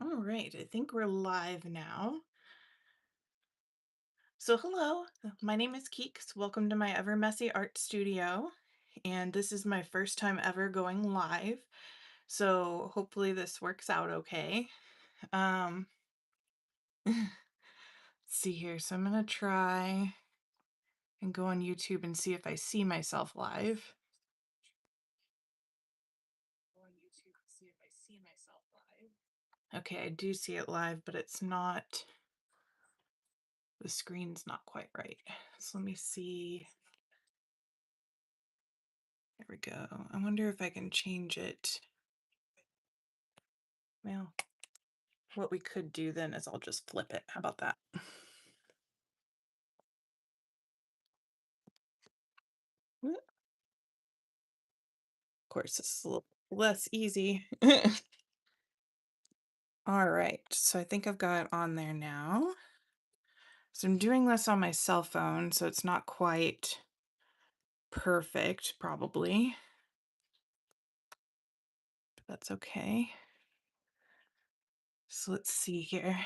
All right, I think we're live now. So, hello, my name is Keeks. Welcome to my Ever Messy Art Studio. And this is my first time ever going live. So, hopefully, this works out okay. Um, let's see here. So, I'm going to try and go on YouTube and see if I see myself live. Okay, I do see it live, but it's not, the screen's not quite right. So, let me see. There we go. I wonder if I can change it. Well, what we could do then is I'll just flip it. How about that? Of course, this is a little less easy. All right, so I think I've got it on there now. So I'm doing this on my cell phone, so it's not quite perfect, probably, but that's okay. So let's see here.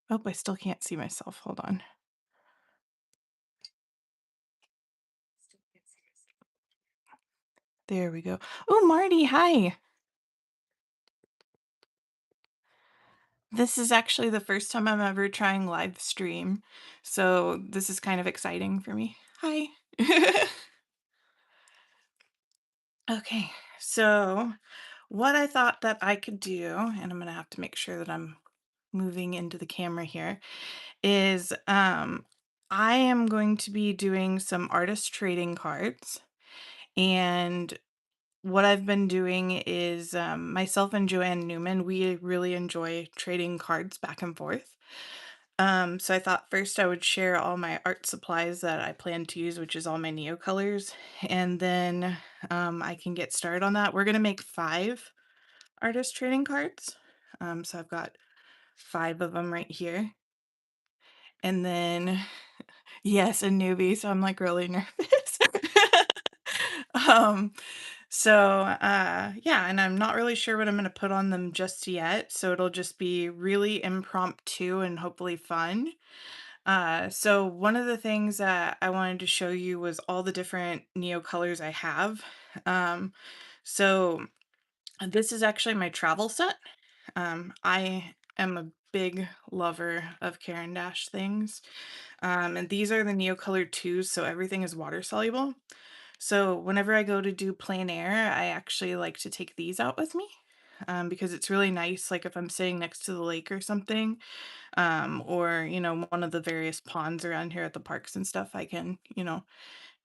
Oh, I still can't see myself. Hold on. There we go. Oh, Marty, hi. This is actually the first time I'm ever trying live stream, so this is kind of exciting for me. Hi. Okay, so what I thought that I could do, and I'm gonna have to make sure that I'm moving into the camera here, is I am going to be doing some artist trading cards. And what I've been doing is myself and Joanne Newman, we really enjoy trading cards back and forth. So I thought first I would share all my art supplies that I plan to use, which is all my Neocolors, and then I can get started on that. We're gonna make 5 artist trading cards. So I've got 5 of them right here. And then, yes, a newbie, so I'm like really nervous. um, yeah, and I'm not really sure what I'm gonna put on them just yet. So it'll just be really impromptu and hopefully fun. So one of the things that I wanted to show you was all the different Neocolors I have. Um, so this is actually my travel set. I am a big lover of Caran d'Ache things. And these are the Neocolor 2s, so everything is water soluble. So whenever I go to do plein air, I actually like to take these out with me. Because it's really nice, like if I'm sitting next to the lake or something, or one of the various ponds around here at the parks and stuff, I can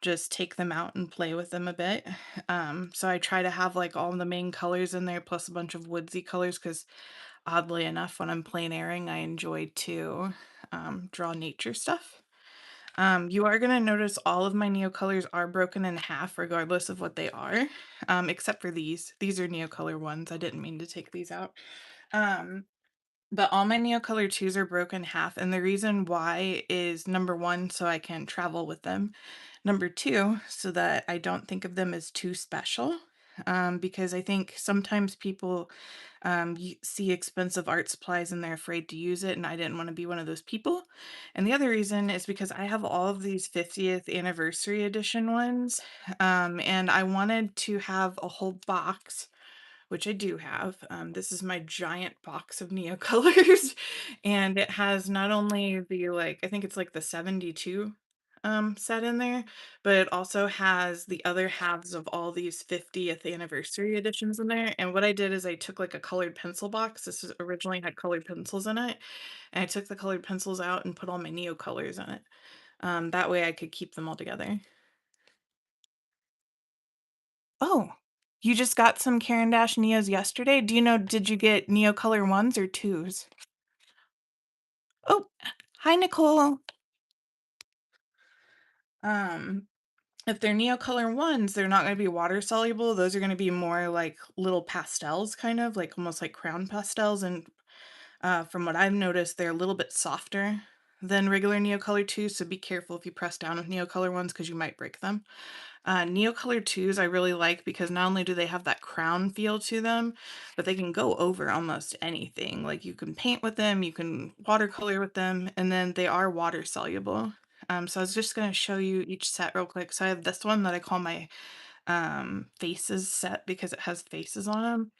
just take them out and play with them a bit. So I try to have like all the main colors in there plus a bunch of woodsy colors because oddly enough when I'm plein airing I enjoy to draw nature stuff. You are going to notice all of my Neocolors are broken in half regardless of what they are, except for these are Neocolor ones. I didn't mean to take these out. um, but all my Neocolor 2s are broken half, and the reason why is number 1, so I can travel with them. Number 2, so that I don't think of them as too special. Because I think sometimes people see expensive art supplies and they're afraid to use it, and I didn't want to be one of those people. And the other reason is because I have all of these 50th anniversary edition ones, and I wanted to have a whole box, which I do have. This is my giant box of Neocolors, and it has not only the, like, I think it's like the 72 set in there, but it also has the other halves of all these 50th anniversary editions in there. And what I did is I took like a colored pencil box. Originally had colored pencils in it, and I took the colored pencils out and put all my Neocolors in it. That way I could keep them all together. Oh, you just got some Caran d'Ache Neos yesterday? Do you know, did you get Neocolor 1s or 2s? Oh, hi, Nicole. Um, if they're Neocolor 1s, they're not gonna be water soluble. Those are gonna be more like little pastels, kind of like almost like crown pastels. And from what I've noticed, they're a little bit softer than regular Neocolor 2s. So be careful if you press down with Neocolor 1s because you might break them. Neocolor 2s I really like because not only do they have that crown feel to them, but they can go over almost anything. Like you can paint with them, you can watercolor with them, and then they are water soluble. So I was just going to show you each set real quick. So I have this one that I call my faces set because it has faces on them.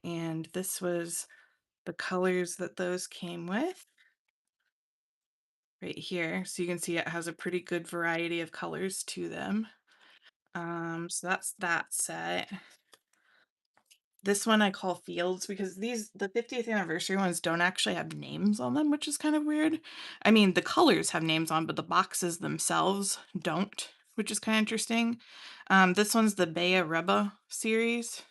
And this was the colors that those came with right here. So you can see it has a pretty good variety of colors to them. So that's that set. This one I call fields because the 50th anniversary ones don't actually have names on them, which is kind of weird. I mean, the colors have names on, but the boxes themselves don't, which is kind of interesting. This one's the Bea Reba series.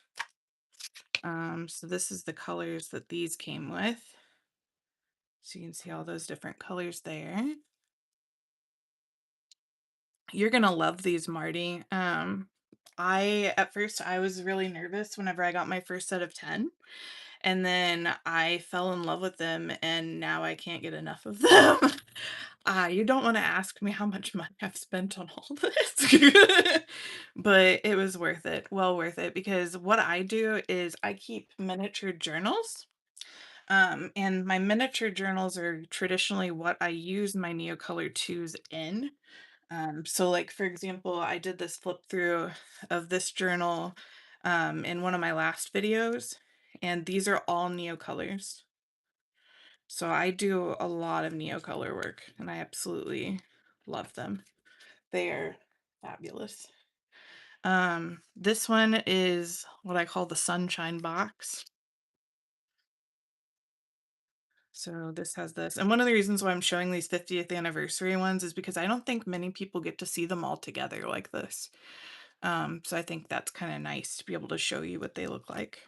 So this is the colors that these came with. So you can see all those different colors there. You're gonna love these, Marty. At first I was really nervous whenever I got my first set of 10. And then I fell in love with them, and now I can't get enough of them. You don't wanna ask me how much money I've spent on all this. But it was worth it, well worth it, because what I do is I keep miniature journals, and my miniature journals are traditionally what I use my Neocolor 2s in. So like for example, I did this flip through of this journal in one of my last videos, and these are all Neocolors. So I do a lot of Neocolor work and I absolutely love them. They are fabulous. This one is what I call the sunshine box. So this has this. And one of the reasons why I'm showing these 50th anniversary ones is because I don't think many people get to see them all together like this. So I think that's kind of nice to be able to show you what they look like.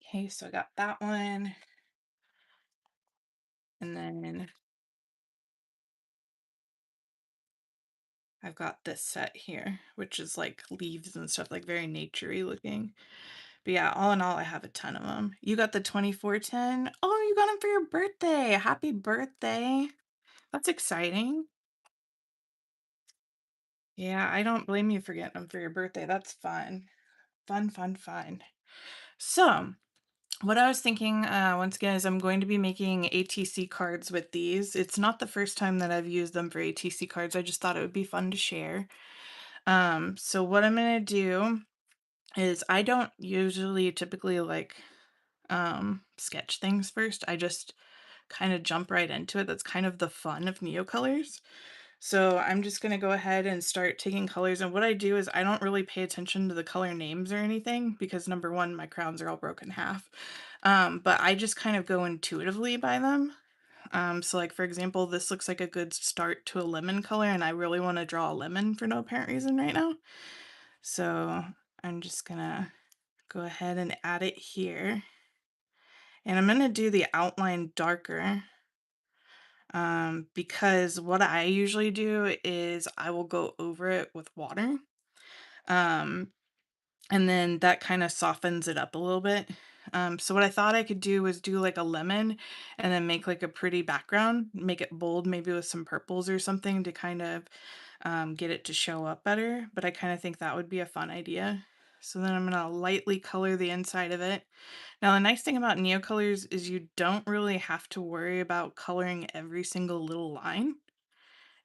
Okay, so I got that one. And then I've got this set here, which is like leaves and stuff, like very naturey looking. But yeah, all in all, I have a ton of them. You got the 2410. Oh, you got them for your birthday. Happy birthday. That's exciting. Yeah, I don't blame you for getting them for your birthday. That's fun. Fun, fun, fun. So, what I was thinking, once again, is I'm going to be making ATC cards with these. It's not the first time that I've used them for ATC cards. I just thought it would be fun to share. So what I'm gonna do is I don't usually typically like sketch things first. I just kind of jump right into it. That's kind of the fun of Neocolors. So I'm just gonna go ahead and start taking colors. And what I do is I don't really pay attention to the color names or anything because number one, my crowns are all broken in half. But I just kind of go intuitively by them. So like for example, this looks like a good start to a lemon color, and I really want to draw a lemon for no apparent reason right now. So I'm just gonna go ahead and add it here. And I'm gonna do the outline darker because what I usually do is I will go over it with water. Um, and then that kind of softens it up a little bit. So what I thought I could do was do like a lemon and then make like a pretty background, make it bold, maybe with some purples or something to kind of get it to show up better. But I kind of think that would be a fun idea. So then I'm gonna lightly color the inside of it. Now, the nice thing about Neocolors is you don't really have to worry about coloring every single little line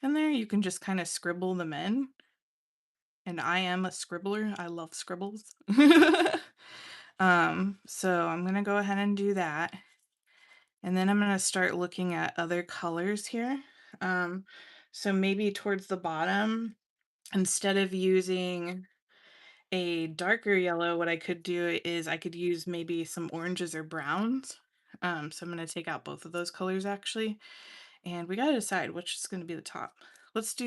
in there. You can just kind of scribble them in. And I am a scribbler. I love scribbles. So I'm gonna go ahead and do that. And then I'm gonna start looking at other colors here. Um, so maybe towards the bottom, instead of using a darker yellow, what I could do is I could use maybe some oranges or browns. So I'm gonna take out both of those colors actually. And we gotta decide which is gonna be the top. Let's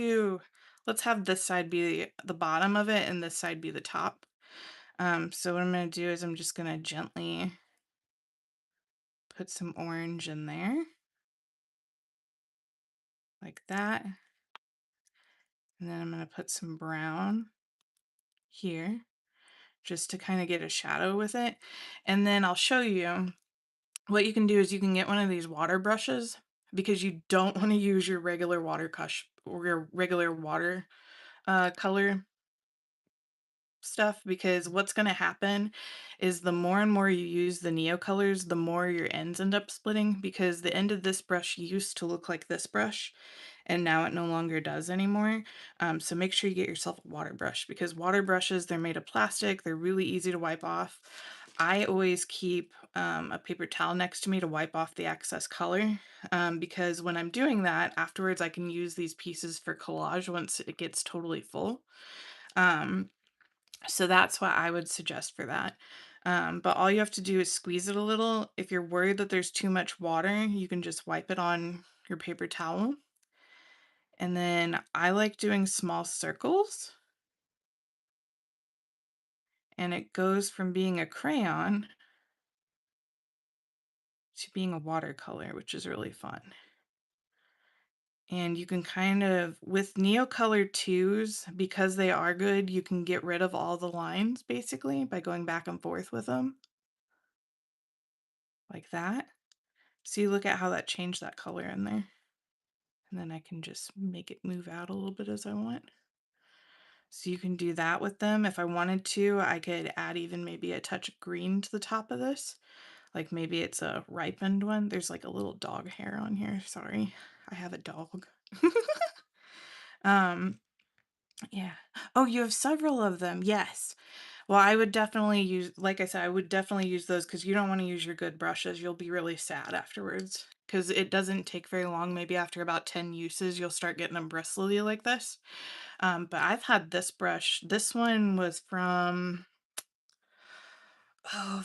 have this side be the bottom of it and this side be the top. So what I'm gonna do is I'm just gonna gently put some orange in there, like that. And then I'm gonna put some brown here, just to kind of get a shadow with it. And then I'll show you what you can do is you can get one of these water brushes because you don't want to use your regular your regular water color stuff, because what's going to happen is the more and more you use the Neocolors, the more your ends end up splitting, because the end of this brush used to look like this brush and now it no longer does anymore. So make sure you get yourself a water brush, because water brushes, they're made of plastic, they're really easy to wipe off. I always keep a paper towel next to me to wipe off the excess color, because when I'm doing that, afterwards I can use these pieces for collage once it gets totally full. Um, so that's what I would suggest for that. But all you have to do is squeeze it a little. If you're worried that there's too much water, you can just wipe it on your paper towel. And then I like doing small circles. And it goes from being a crayon to being a watercolor, which is really fun. And you can kind of, with Neocolor 2s, because they are good, you can get rid of all the lines basically by going back and forth with them. Like that. See, look at how that changed that color in there. And then I can just make it move out a little bit as I want. So you can do that with them. If I wanted to, I could add even maybe a touch of green to the top of this. Like maybe it's a ripened one. There's like a little dog hair on here. Sorry, I have a dog. um, yeah. Oh, you have several of them. Yes. Well, I would definitely use, like I said, I would definitely use those, because you don't want to use your good brushes. You'll be really sad afterwards, because it doesn't take very long. Maybe after about 10 uses, you'll start getting them bristly like this. But I've had this brush. This one was from, oh,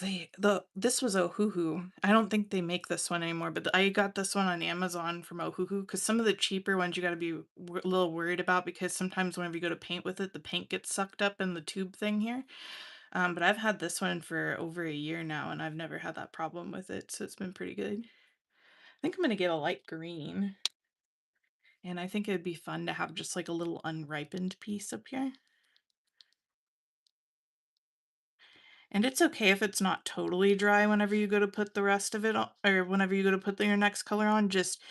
this was Ohuhu. I don't think they make this one anymore, but I got this one on Amazon from Ohuhu, because some of the cheaper ones you got to be a little worried about, because sometimes whenever you go to paint with it, the paint gets sucked up in the tube thing here. But I've had this one for over a year now, and I've never had that problem with it, so it's been pretty good. I think I'm gonna get a light green, and I think it'd be fun to have just like a little unripened piece up here. And it's okay if it's not totally dry whenever you go to put the rest of it on, or whenever you go to put your next color on. Just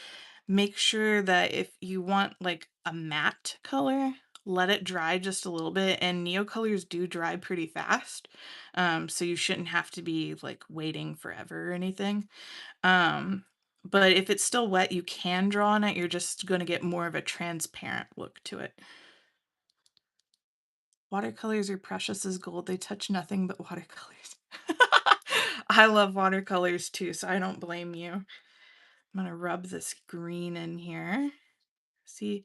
make sure that if you want like a matte color, let it dry just a little bit. And Neocolors do dry pretty fast. So you shouldn't have to be like waiting forever or anything. But if it's still wet, you can draw on it. You're just going to get more of a transparent look to it. Watercolors are precious as gold. They touch nothing but watercolors. I love watercolors too, so I don't blame you. I'm gonna rub this green in here. See,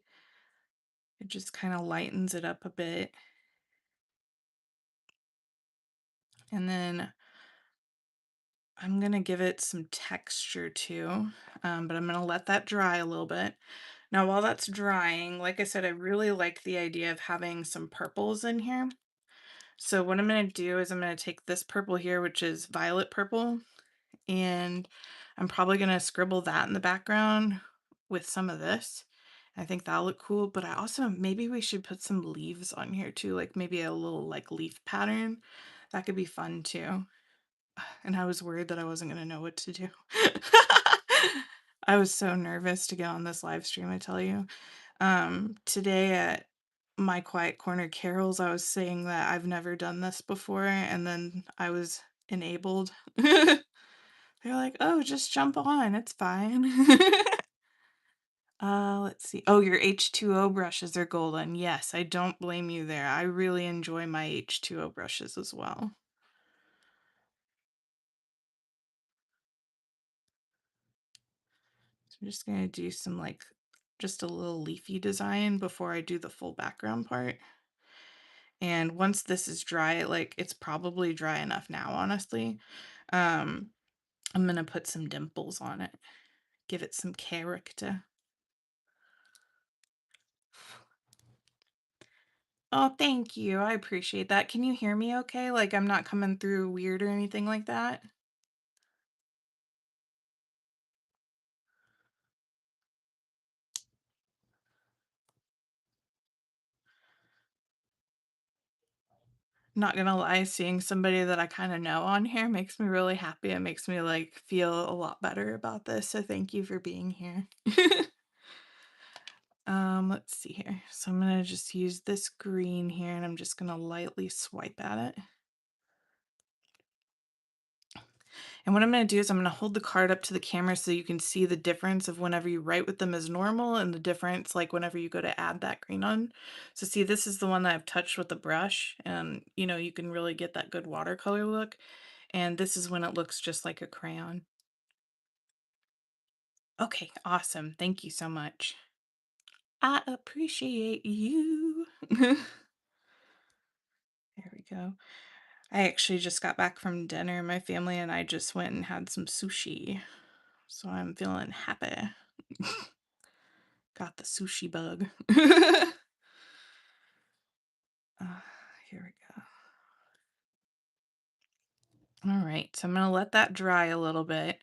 it just kind of lightens it up a bit. And then I'm gonna give it some texture too, but I'm gonna let that dry a little bit. Now, while that's drying, like I said, I really like the idea of having some purples in here. So what I'm gonna do is I'm gonna take this purple here, which is violet purple, and I'm probably gonna scribble that in the background with some of this. I think that'll look cool, but I also, maybe we should put some leaves on here too, like maybe a little like leaf pattern. That could be fun too. And I was worried that I wasn't gonna know what to do. I was so nervous to get on this live stream, I tell you. Today at my quiet corner carols, I was saying that I've never done this before, and then I was enabled. They're like, "Oh, just jump on, it's fine." Let's see. Oh, your H2O brushes are golden. Yes, I don't blame you there. I really enjoy my H2O brushes as well. So I'm just gonna do some like just a little leafy design before I do the full background part. And once this is dry, like it's probably dry enough now, honestly. Um, I'm gonna put some dimples on it, give it some character. Oh, thank you. I appreciate that. Can you hear me okay? Like I'm not coming through weird or anything like that? Not gonna lie, seeing somebody that I kind of know on here makes me really happy. It makes me like feel a lot better about this. So thank you for being here. Let's see here. So I'm gonna just use this green here and I'm just gonna lightly swipe at it. And what I'm gonna do is I'm gonna hold the card up to the camera so you can see the difference of whenever you write with them as normal and the difference like whenever you go to add that green on. So see, this is the one that I've touched with the brush and you know, you can really get that good watercolor look. And this is when it looks just like a crayon. Okay, awesome. Thank you so much. I appreciate you. There we go. I actually just got back from dinner. My family and I just went and had some sushi. So I'm feeling happy. Got the sushi bug. Uh, Here we go. All right, so I'm gonna let that dry a little bit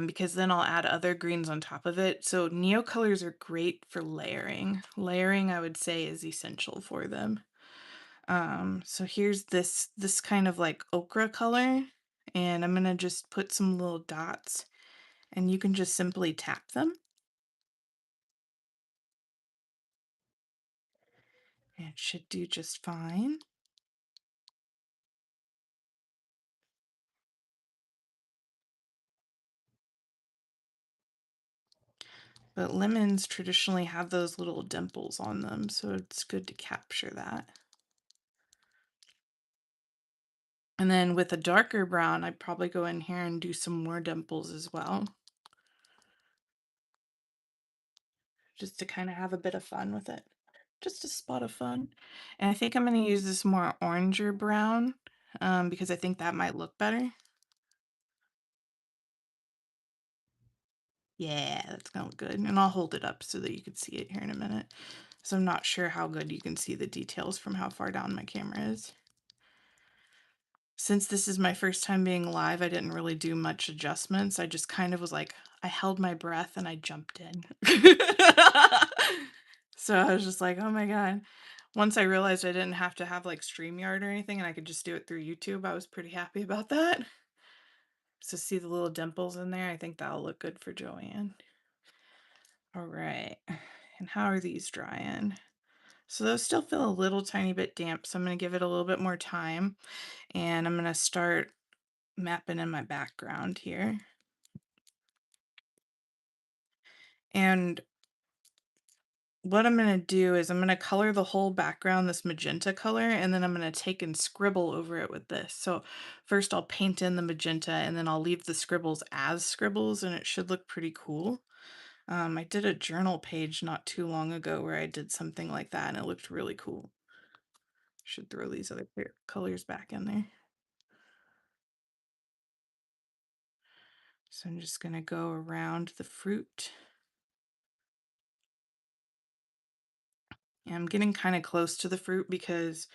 because then I'll add other greens on top of it. So Neocolors are great for layering. Layering, I would say, is essential for them. So here's this kind of like ochre color, and I'm gonna just put some little dots, and you can just simply tap them. It should do just fine. But lemons traditionally have those little dimples on them, so it's good to capture that. And then with a darker brown, I'd probably go in here and do some more dimples as well, just to kind of have a bit of fun with it. Just a spot of fun. And I think I'm going to use this more oranger brown because I think that might look better. Yeah, that's gonna look good. And I'll hold it up so that you can see it here in a minute. So I'm not sure how good you can see the details from how far down my camera is. Since this is my first time being live, I didn't really do much adjustments. I just kind of was like, I held my breath and I jumped in. So I was just like, oh my God. Once I realized I didn't have to have like StreamYard or anything and I could just do it through YouTube, I was pretty happy about that. So see the little dimples in there? I think that'll look good for Joanne. All right. And how are these drying? So those still feel a little tiny bit damp, so I'm going to give it a little bit more time. And I'm going to start mapping in my background here. And what I'm going to do is I'm going to color the whole background this magenta color, and then I'm going to take and scribble over it with this. So first I'll paint in the magenta, and then I'll leave the scribbles as scribbles, and it should look pretty cool. I did a journal page not too long ago where I did something like that, and it looked really cool. Should throw these other colors back in there. So I'm just going to go around the fruit. And I'm getting kind of close to the fruit because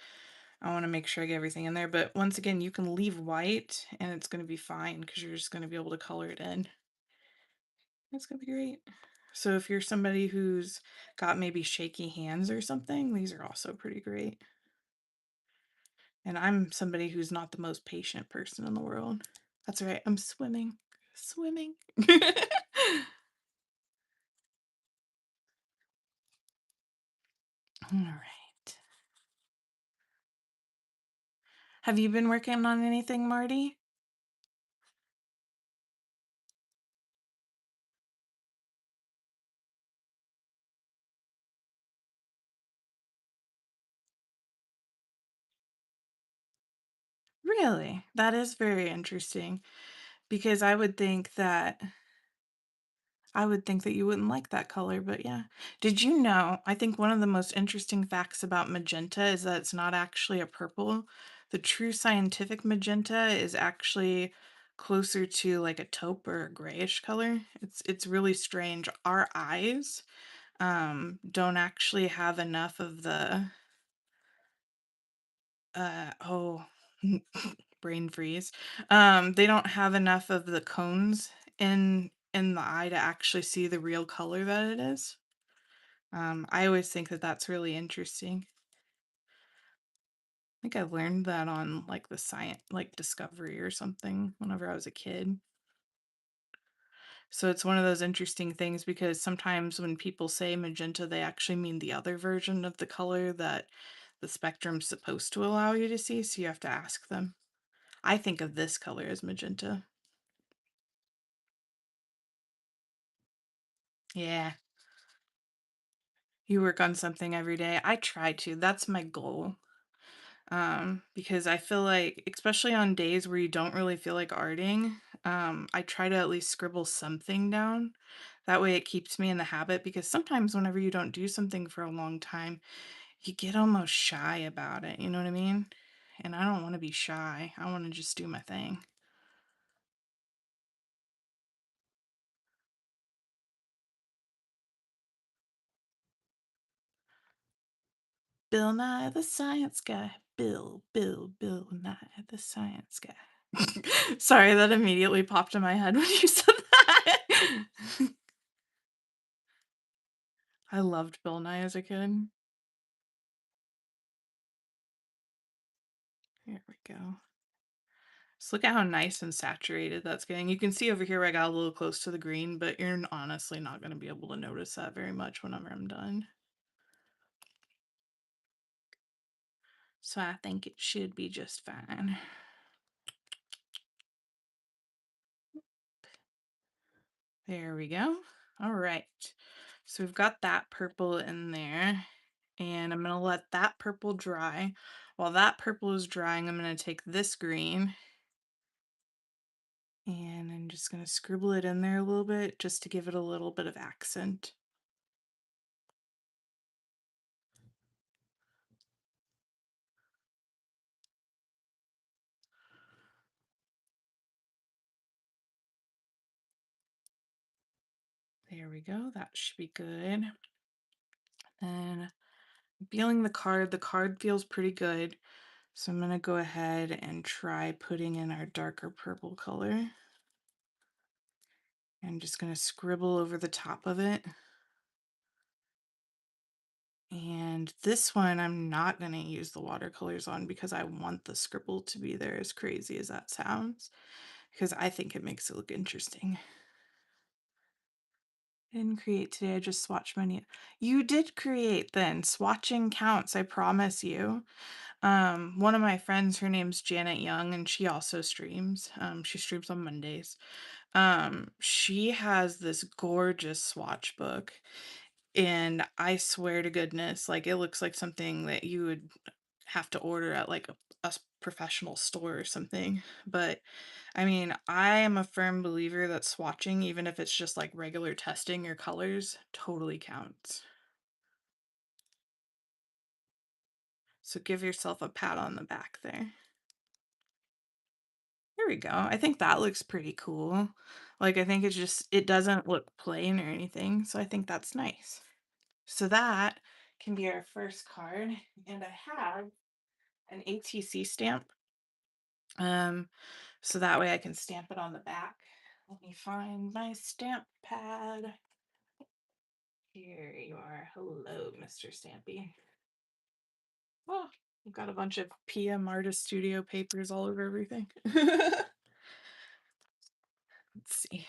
I want to make sure I get everything in there. But once again, you can leave white and it's going to be fine because you're just going to be able to color it in. It's going to be great. So if you're somebody who's got maybe shaky hands or something, these are also pretty great. And I'm somebody who's not the most patient person in the world. That's right. I'm swimming. Swimming. All right. Have you been working on anything, Marty? Really? That is very interesting because I would think that you wouldn't like that color, but yeah. Did you know, I think one of the most interesting facts about magenta is that it's not actually a purple. The true scientific magenta is actually closer to like a taupe or a grayish color. It's really strange. Our eyes don't actually have enough of the oh brain freeze. They don't have enough of the cones in the eye to actually see the real color that it is. I always think that that's really interesting. I think I learned that on like the science, like Discovery or something whenever I was a kid. So it's one of those interesting things because sometimes when people say magenta, they actually mean the other version of the color that the spectrum's supposed to allow you to see, so you have to ask them. I think of this color as magenta. Yeah. You work on something every day. I try to. That's my goal. Because I feel like, especially on days where you don't really feel like arting, I try to at least scribble something down. That way it keeps me in the habit because sometimes whenever you don't do something for a long time, you get almost shy about it. You know what I mean? And I don't want to be shy. I want to just do my thing. Bill Nye the Science Guy. Bill Nye the Science Guy. Sorry, that immediately popped in my head when you said that. I loved Bill Nye as a kid. Here we go. Just look at how nice and saturated that's getting. You can see over here I got a little close to the green, but you're honestly not going to be able to notice that very much whenever I'm done. So I think it should be just fine. There we go. All right. So we've got that purple in there, and I'm going to let that purple dry. While that purple is drying, I'm going to take this green and I'm just going to scribble it in there a little bit just to give it a little bit of accent. There we go. That should be good. Then feeling the card feels pretty good. So I'm going to go ahead and try putting in our darker purple color. I'm just going to scribble over the top of it. And this one I'm not going to use the watercolors on because I want the scribble to be there, as crazy as that sounds, because I think it makes it look interesting. Didn't create today, I just swatched my You did create then. Swatching counts, I promise you. One of my friends, her name's Janet Young, and she also streams. She streams on Mondays. She has this gorgeous swatch book, and I swear to goodness, like it looks like something that you would have to order at like a professional store or something. But I mean, I am a firm believer that swatching, even if it's just like regular testing your colors, totally counts. So give yourself a pat on the back there. There we go. I think that looks pretty cool. Like, I think it's just, it doesn't look plain or anything. So I think that's nice. So that can be our first card. And I have an ATC stamp. So that way I can stamp it on the back. Let me find my stamp pad. Here you are. Hello, Mr. Stampy. Oh, I've got a bunch of PM Artist Studio papers all over everything. Let's see.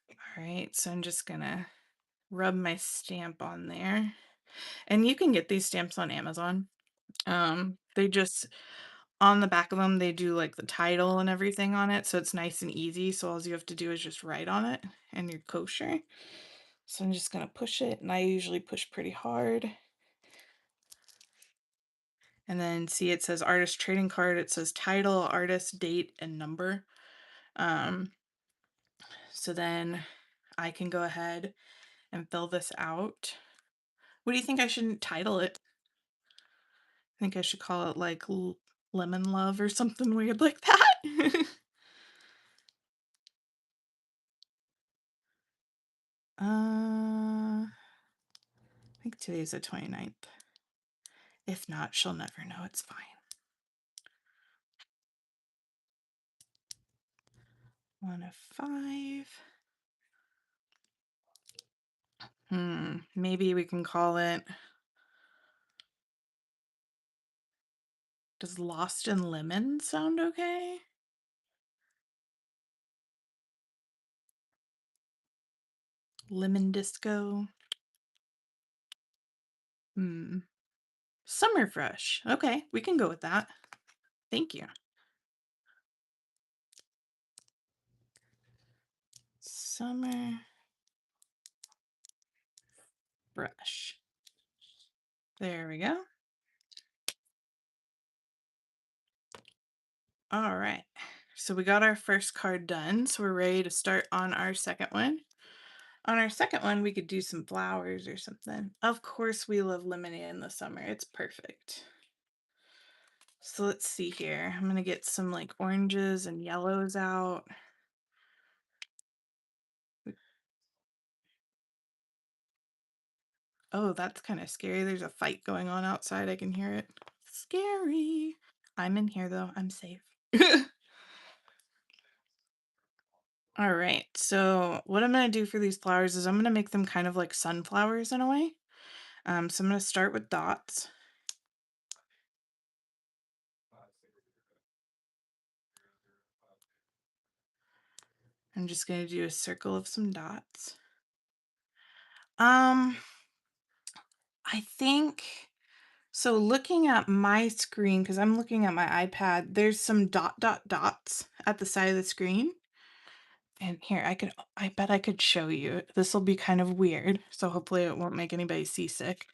All right, so I'm just gonna rub my stamp on there. And you can get these stamps on Amazon. They just, on the back of them, they do like the title and everything on it, so it's nice and easy. So all you have to do is just write on it and you're kosher. So I'm just gonna push it, and I usually push pretty hard. And then see, it says artist trading card. It says title, artist, date, and number. Um, so then I can go ahead and fill this out. What do you think I should title it? I think I should call it like Lemon Love or something weird like that. I think today's the 29th. If not, she'll never know. It's fine. 1 of 5. Maybe we can call it, does Lost in Lemon sound okay? Lemon disco. Hmm. Summer fresh. Okay, we can go with that. Thank you. Summer brush. There we go. All right. So we got our first card done. So we're ready to start on our second one. On our second one, we could do some flowers or something. Of course, we love lemonade in the summer. It's perfect. So let's see here. I'm going to get some like oranges and yellows out. Oh, that's kind of scary. There's a fight going on outside. I can hear it. Scary. I'm in here though. I'm safe. All right. So what I'm going to do for these flowers is I'm going to make them kind of like sunflowers in a way. So I'm going to start with dots. I'm just going to do a circle of some dots. I think so. Looking at my screen, because I'm looking at my iPad, there's some dots at the side of the screen. And here, I bet I could show you. This will be kind of weird, so hopefully it won't make anybody seasick.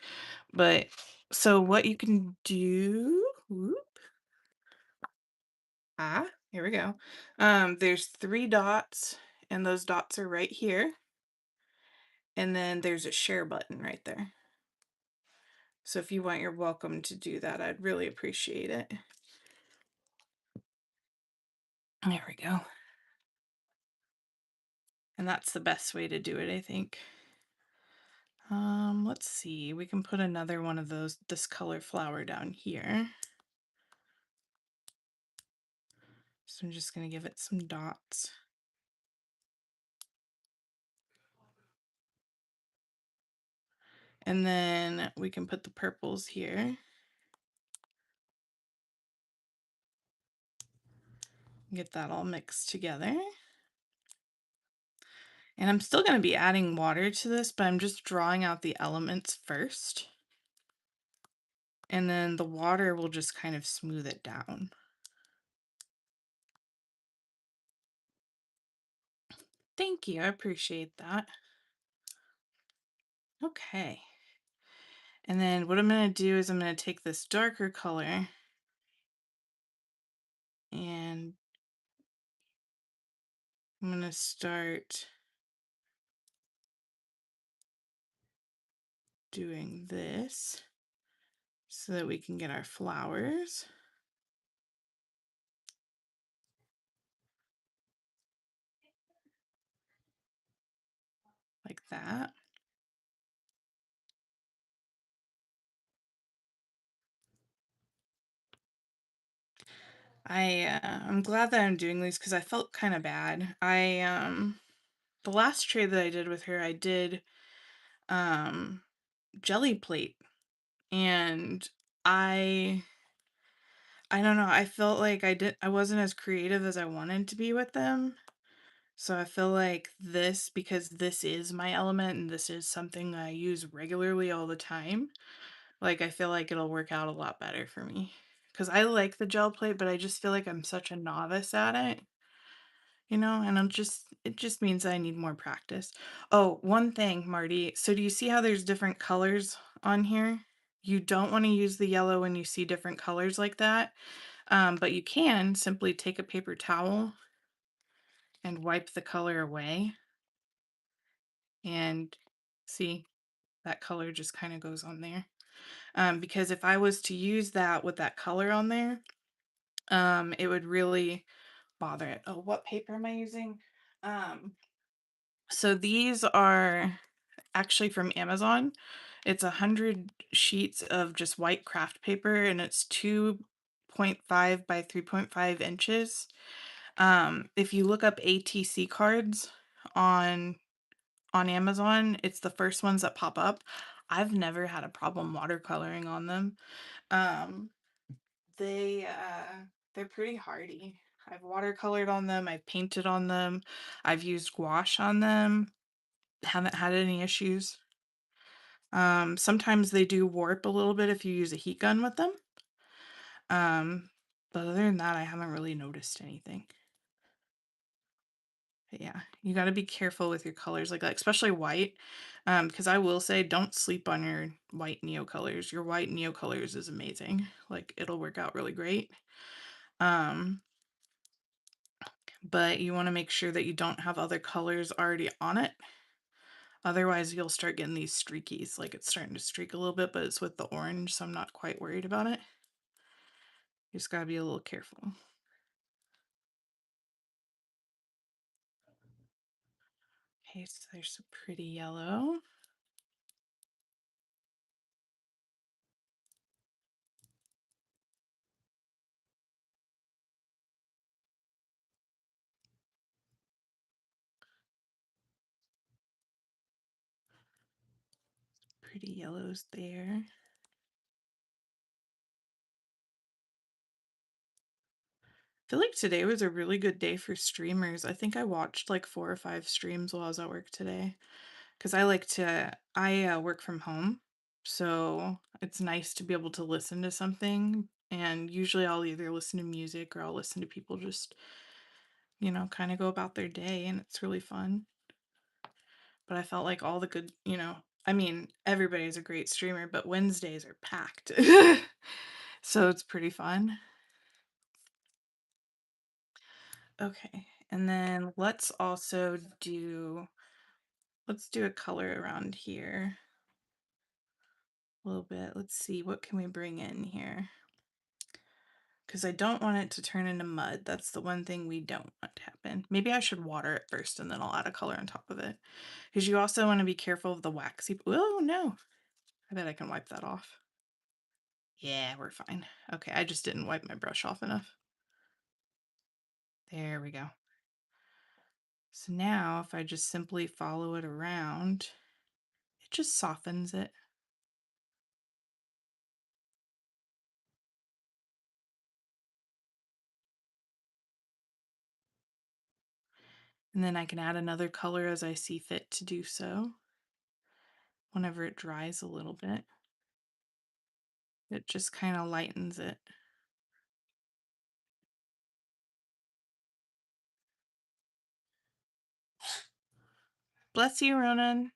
But so what you can do, whoop, here we go. There's 3 dots, and those dots are right here. And then there's a share button right there. So if you want, you're welcome to do that. I'd really appreciate it. There we go. And that's the best way to do it, I think. Let's see. We can put another one of this color flower down here. So I'm just going to give it some dots. And then we can put the purples here. Get that all mixed together. And I'm still going to be adding water to this, but I'm just drawing out the elements first. And then the water will just kind of smooth it down. Thank you. I appreciate that. Okay. And then what I'm going to do is I'm going to take this darker color and I'm going to start doing this so that we can get our flowers. Like that. I'm glad that I'm doing these because I felt kind of bad. The last trade that I did with her, I did jelly plate, and I don't know, I felt like I wasn't as creative as I wanted to be with them. So I feel like this, because this is my element and this is something that I use regularly all the time, like I feel like it'll work out a lot better for me. Because I like the gel plate, but I just feel like I'm such a novice at it. And it just means I need more practice. Oh, one thing, Marty. So do you see how there's different colors on here? You don't want to use the yellow when you see different colors like that. But you can simply take a paper towel and wipe the color away. And see, that color just kind of goes on there. Because if I was to use that with that color on there, it would really bother it. Oh, what paper am I using? So these are actually from Amazon. It's 100 sheets of just white craft paper and it's 2.5 by 3.5 inches. If you look up ATC cards on Amazon, it's the first ones that pop up. I've never had a problem watercoloring on them. Um, they're pretty hardy. I've watercolored on them, I've painted on them, I've used gouache on them. Haven't had any issues. Sometimes they do warp a little bit if you use a heat gun with them. But other than that, I haven't really noticed anything. But yeah, you got to be careful with your colors like that, especially white. Because I will say, don't sleep on your white Neocolors. Your white Neocolors is amazing. Like it'll work out really great. Um, but you want to make sure that you don't have other colors already on it. Otherwise, you'll start getting these streakies. Like it's starting to streak a little bit, but it's with the orange, so I'm not quite worried about it. You just got to be a little careful. Okay, so there's some pretty yellow. Pretty yellows there. I feel like today was a really good day for streamers. I think I watched like 4 or 5 streams while I was at work today. Because I work from home. So it's nice to be able to listen to something. And usually I'll either listen to music or I'll listen to people just, kind of go about their day. And it's really fun. But I felt like all the good, I mean, everybody's a great streamer, but Wednesdays are packed. So it's pretty fun. Okay. And then let's do a color around here a little bit. Let's see, what can we bring in here? Because I don't want it to turn into mud. That's the one thing we don't want to happen. Maybe I should water it first and then I'll add a color on top of it. Because you also want to be careful of the waxy. Oh, no. I bet I can wipe that off. Yeah, we're fine. Okay, I just didn't wipe my brush off enough. There we go. So now if I just simply follow it around, it just softens it. And then I can add another color as I see fit to do so. Whenever it dries a little bit, it just kind of lightens it. Bless you, Ronan.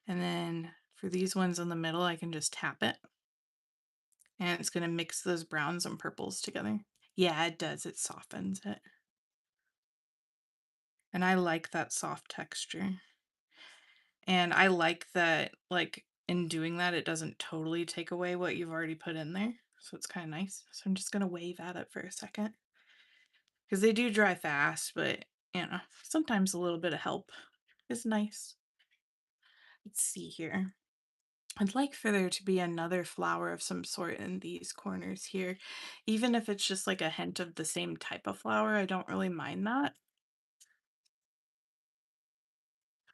And then for these ones in the middle, I can just tap it. And it's going to mix those browns and purples together. Yeah, it does. It softens it. And I like that soft texture. And I like that, like, in doing that, it doesn't totally take away what you've already put in there. So it's kind of nice. So I'm just going to wave at it for a second. Because they do dry fast, but, sometimes a little bit of help is nice. Let's see here. I'd like for there to be another flower of some sort in these corners here. Even if it's just like a hint of the same type of flower, I don't really mind that.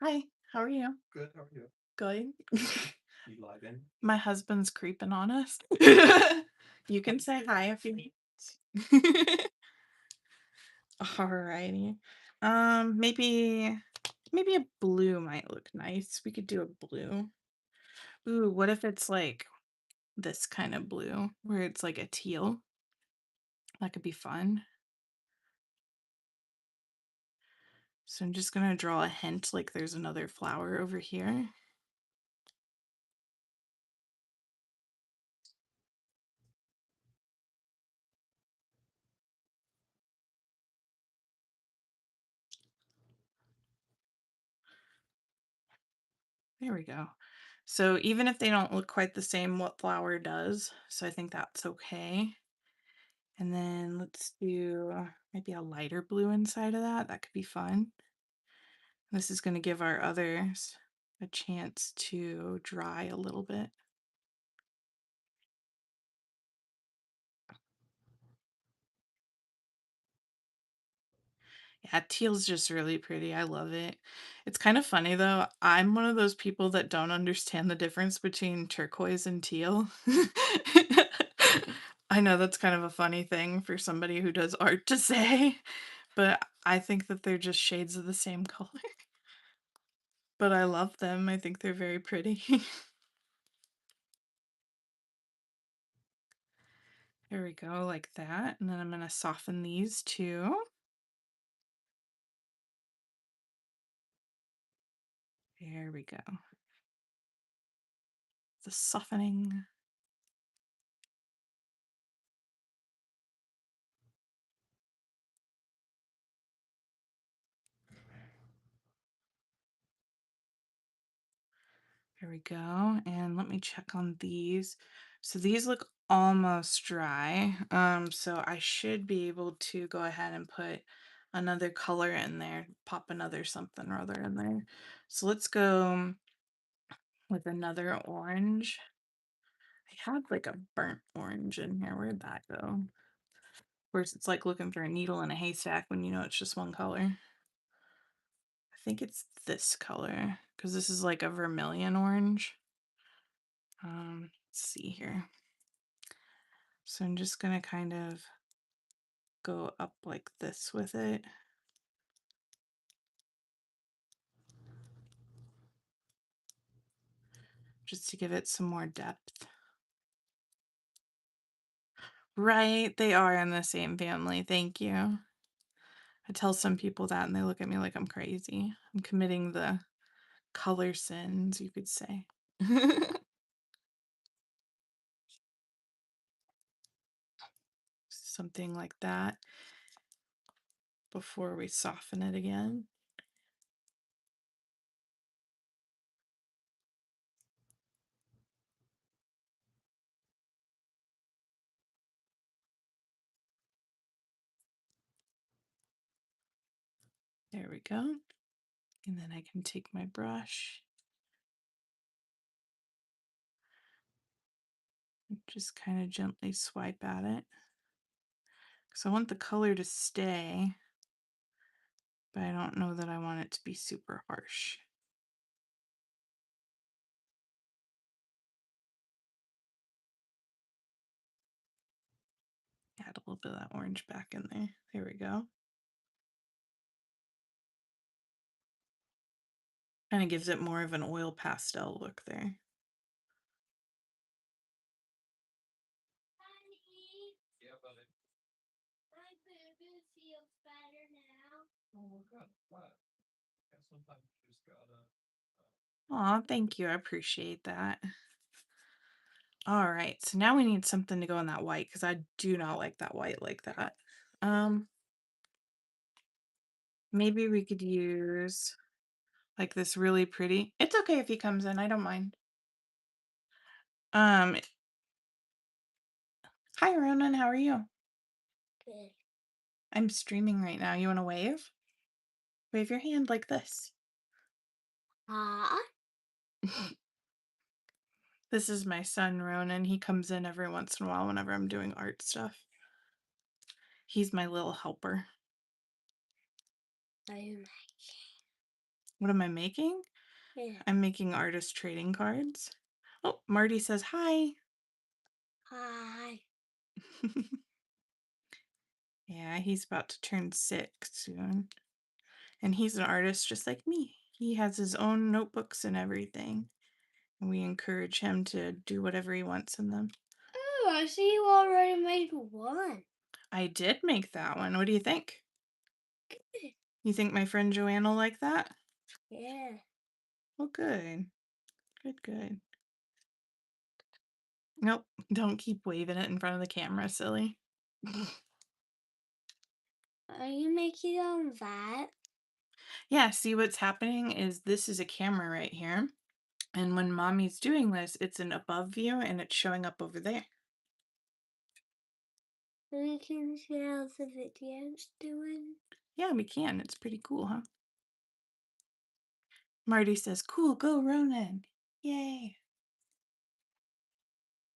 Hi, how are you? Good, how are you? Good. You live in? My husband's creeping on us. You can say hi if you need. Alrighty. Maybe a blue might look nice. We could do a blue. Ooh, what if it's like this kind of blue where it's like a teal? That could be fun. So I'm just going to draw a hint like there's another flower over here. There we go. So even if they don't look quite the same, what flower does. So I think that's okay. And then let's do maybe a lighter blue inside of that. That could be fun. This is going to give our others a chance to dry a little bit. Yeah, teal's just really pretty. I love it. It's kind of funny though. I'm one of those people that don't understand the difference between turquoise and teal. I know that's kind of a funny thing for somebody who does art to say, but I think that they're just shades of the same color. But I love them. I think they're very pretty. There we go, like that. And then I'm gonna soften these too. There we go. The softening. There we go. And let me check on these. So these look almost dry. So I should be able to go ahead and put another color in there, pop another something or other in there. So let's go with another orange. I had like a burnt orange in here. Where'd that go? Of course, it's like looking for a needle in a haystack when you know it's just one color. I think it's this color because this is like a vermilion orange. Let's see here. So I'm just gonna kind of go up like this with it. Just to give it some more depth. Right, they are in the same family. Thank you. I tell some people that and they look at me like I'm crazy. I'm committing the color sins, you could say. Something like that before we soften it again. There we go. And then I can take my brush and just kind of gently swipe at it. Because I want the color to stay, but I don't know that I want it to be super harsh. Add a little bit of that orange back in there. There we go. Kind of gives it more of an oil pastel look there. Yeah, but my boo feels better now. Oh, God, what? Yeah, sometimes you just gotta. Aw, thank you. I appreciate that. All right, so now we need something to go in that white because I do not like that white like that. Um, Maybe we could use like this really pretty. It's okay if he comes in, I don't mind. Um, Hi Ronan, how are you? Good. I'm streaming right now. You want to wave? Wave your hand like this. Ah. This is my son Ronan. He comes in every once in a while whenever I'm doing art stuff. He's my little helper. Are you What am I making? making? I'm making artist trading cards. Oh, Marty says hi. Hi. Yeah, he's about to turn 6 soon. And he's an artist just like me. He has his own notebooks and everything. And we encourage him to do whatever he wants in them. Oh, I see you already made one. I did make that one. What do you think? Good. You think my friend Joanne will like that? Yeah. Well, good. Good, good. Nope, don't keep waving it in front of the camera, silly. Are you making on that? Yeah, see what's happening is this is a camera right here. And when mommy's doing this, it's an above view and it's showing up over there. We can see how the video's doing. Yeah, we can. It's pretty cool, huh? Marty says, cool, go Ronan. Yay.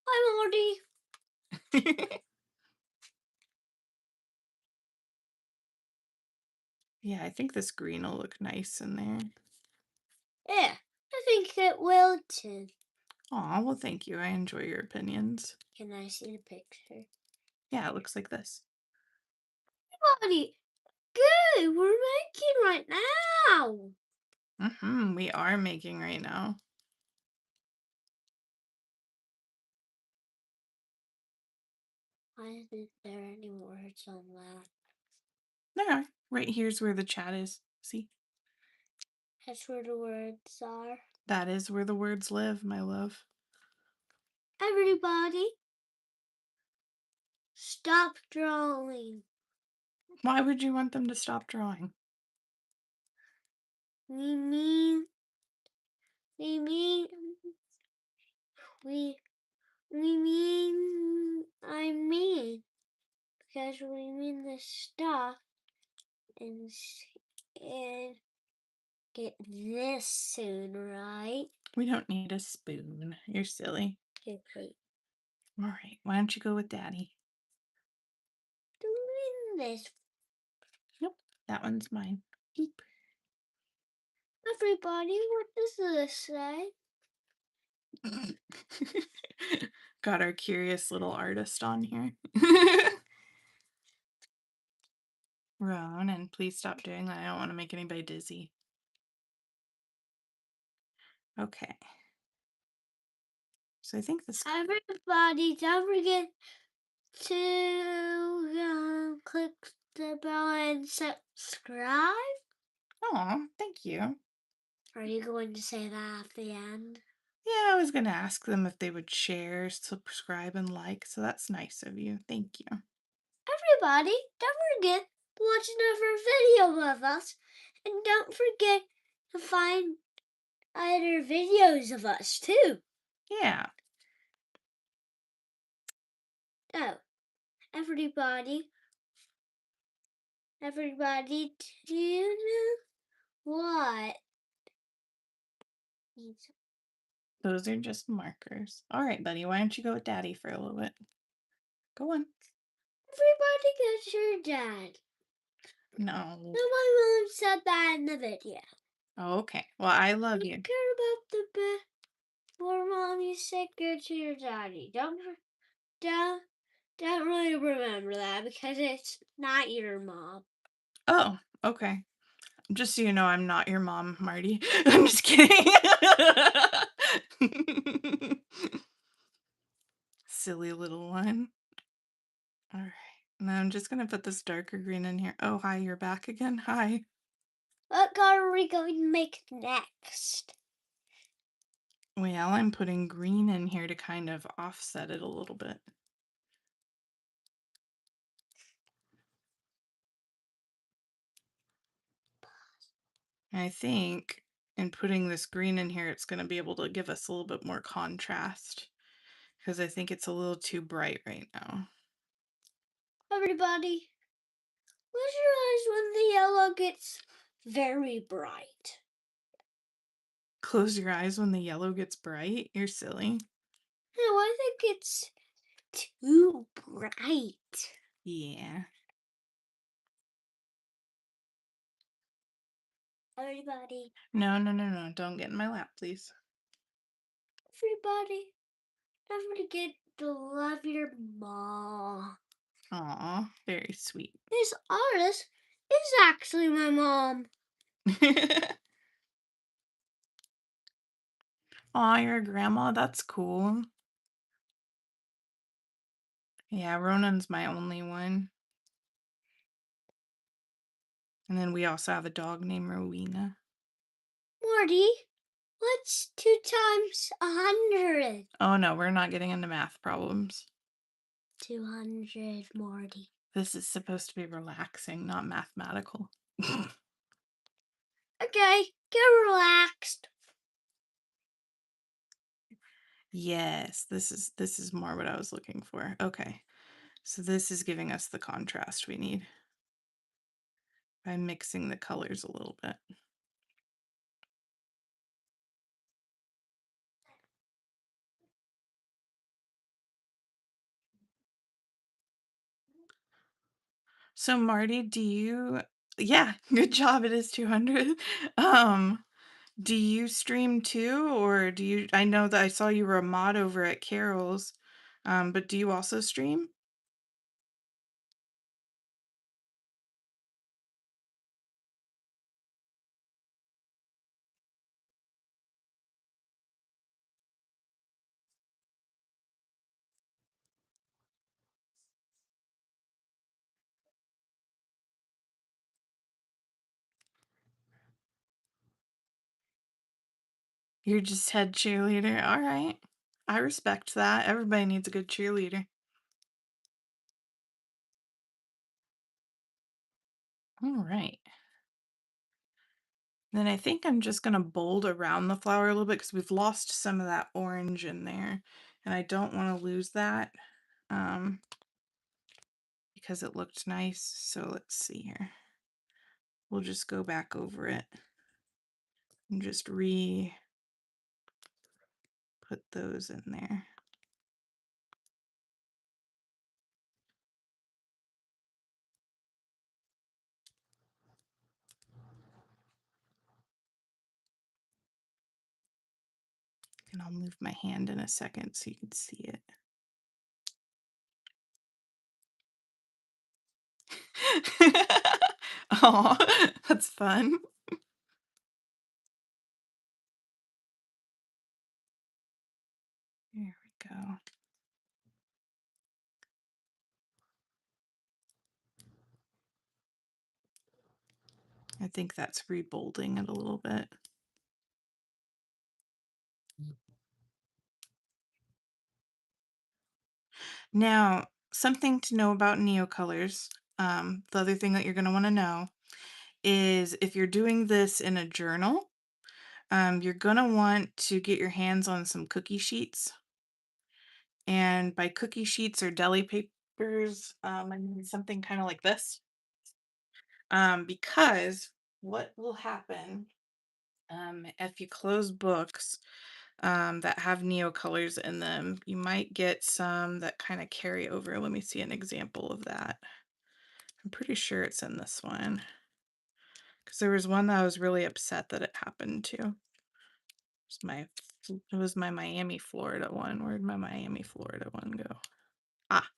Hi, Morty. Yeah, I think this green will look nice in there. Yeah, I think it will too. Aw, well, thank you. I enjoy your opinions. Can I see the picture? Yeah, it looks like this. Morty, Good, we're making right now. We are making right now. Why isn't there any words on that? There, right here's where the chat is. See? That's where the words are. That is where the words live, my love. Everybody, stop drawing. Why would you want them to stop drawing? We mean, we mean, we, we mean, I mean, because we mean the stuff and, and get this soon, right? We don't need a spoon. You're silly. Okay. All right, why don't you go with Daddy? Doing this. Nope, that one's mine. Everybody, what does this say? Got our curious little artist on here. Ronan, please stop doing that. I don't want to make anybody dizzy. Okay. So I think this. Everybody, don't forget to click the bell and subscribe. Oh, thank you. Are you going to say that at the end? Yeah, I was going to ask them if they would share, subscribe, and like. So that's nice of you. Thank you. Everybody, don't forget to watch another video of us. And don't forget to find other videos of us too. Yeah. Oh, everybody, do you know what? Those are just markers. All right, buddy. Why don't you go with Daddy for a little bit? Go on. Everybody gets your dad. No. No, my mom said that in the video. Oh, okay. Well, I love Don't you. care about the bit where mom you said good to your daddy. Don't don't really remember that because it's not your mom. Oh, okay. Just so you know, I'm not your mom, Marty. I'm just kidding. Silly little one. All right. Now I'm just going to put this darker green in here. Oh, hi, you're back again. Hi. What color are we going to make next? Well, I'm putting green in here to kind of offset it a little bit. I think in putting this green in here, it's going to be able to give us a little bit more contrast because I think it's a little too bright right now. Everybody, close your eyes when the yellow gets very bright. Close your eyes when the yellow gets bright. You're silly. No, I think it's too bright. Yeah. Everybody, No, no, no, no. Don't get in my lap, please. everybody, don't forget to love your mom. Aw, very sweet. This artist is actually my mom. Aw, you're a grandma. That's cool. Yeah, Ronan's my only one. And then we also have a dog named Rowena. Morty, what's 2 times 100? Oh no, we're not getting into math problems. 200, Morty. This is supposed to be relaxing, not mathematical. Okay, get relaxed. Yes, this is more what I was looking for. Okay. So this is giving us the contrast we need by mixing the colors a little bit. So Marty, yeah, good job. It is 200. Do you stream too, or I know that I saw you were a mod over at Carol's, but do you also stream? You're just head cheerleader. All right. I respect that. Everybody needs a good cheerleader. All right. Then I think I'm just going to bold around the flower a little bit because we've lost some of that orange in there. And I don't want to lose that um, because it looked nice. So let's see here. We'll just go back over it and just re-put those in there. And I'll move my hand in a second so you can see it. Oh, that's fun. There we go. I think that's rebolding it a little bit. Now, something to know about Neocolors, the other thing that you're going to want to know is if you're doing this in a journal, you're going to want to get your hands on some cookie sheets. And by cookie sheets or deli papers, I mean something kind of like this. Because what will happen if you close books that have Neocolors in them, you might get some that kind of carry over. Let me see an example of that. I'm pretty sure it's in this one because there was one that I was really upset that it happened to. It was my Miami, Florida one. Where'd my Miami, Florida one go? Ah,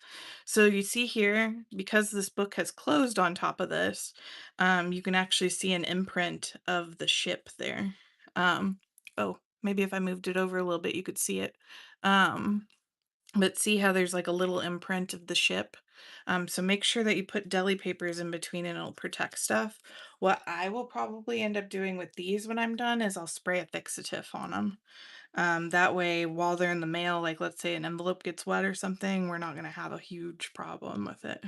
so you see here, because this book has closed on top of this, you can actually see an imprint of the ship there. Oh, maybe if I moved it over a little bit, you could see it. But see how there's like a little imprint of the ship? So make sure that you put deli papers in between and it'll protect stuff. What I will probably end up doing with these when I'm done is I'll spray a fixative on them. That way, while they're in the mail, like let's say an envelope gets wet or something, we're not going to have a huge problem with it.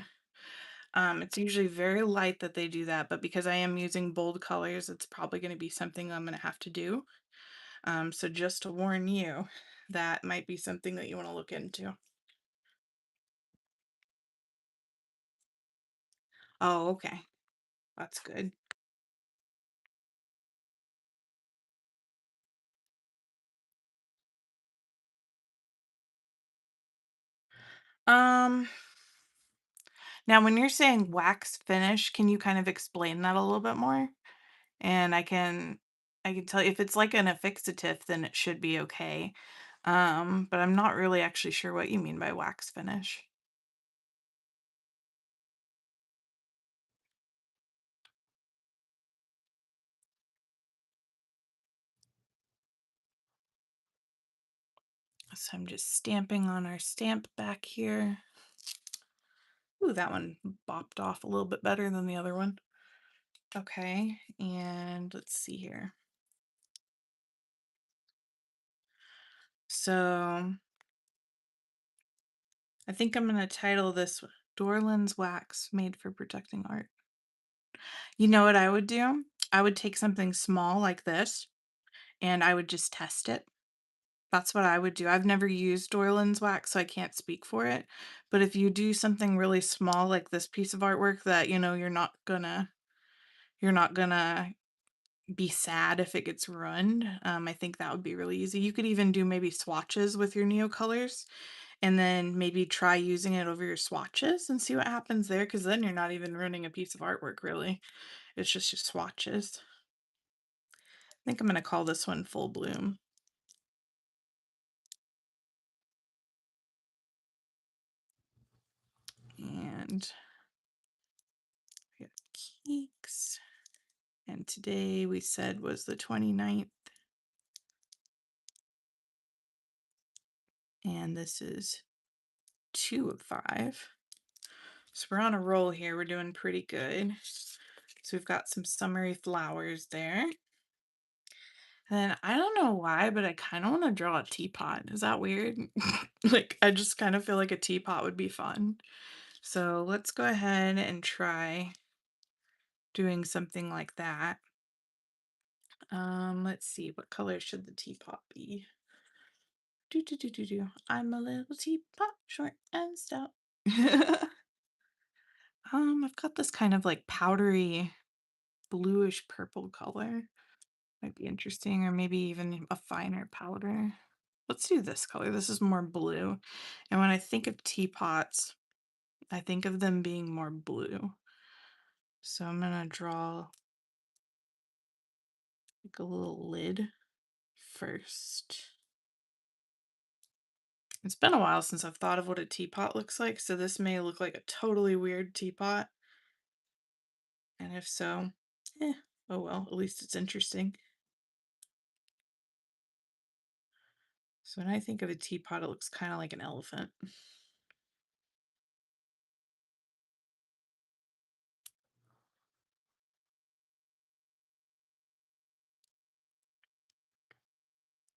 It's usually very light that they do that, but because I am using bold colors, it's probably going to be something I'm going to have to do. So just to warn you, that might be something that you want to look into. Oh, okay. That's good. Um, Now when you're saying wax finish, can you kind of explain that a little bit more? And I can tell you if it's like an affixative, then it should be okay. But I'm not really actually sure what you mean by wax finish. So I'm just stamping on our stamp back here. Ooh, that one bopped off a little bit better than the other one. Okay, and let's see here. So I think I'm gonna title this Dorland's Wax Made for Protecting Art. You know what I would do? I would take something small like this and I would just test it. That's what I would do. I've never used Dorland's wax, so I can't speak for it. But if you do something really small like this piece of artwork that, you're not gonna be sad if it gets ruined, I think that would be really easy. You could even do maybe swatches with your Neocolors and then maybe try using it over your swatches and see what happens there, because then you're not even ruining a piece of artwork, really. It's just your swatches. I think I'm gonna call this one Full Bloom. And we got cakes. And today we said was the 29th. And this is 2 of 5. So we're on a roll here. We're doing pretty good. So we've got some summery flowers there. And I don't know why, but I kind of want to draw a teapot. Is that weird? Like, I just kind of feel like a teapot would be fun. So let's go ahead and try doing something like that. Let's see, what color should the teapot be? Do do do do do. I'm a little teapot, short and stout. I've got this kind of like powdery bluish purple color. Might be interesting, or maybe even a finer powder. Let's do this color. This is more blue. And when I think of teapots, I think of them being more blue. So I'm gonna draw like a little lid first. It's been a while since I've thought of what a teapot looks like, so this may look like a totally weird teapot. And if so, eh, oh well, at least it's interesting. So when I think of a teapot, it looks kind of like an elephant.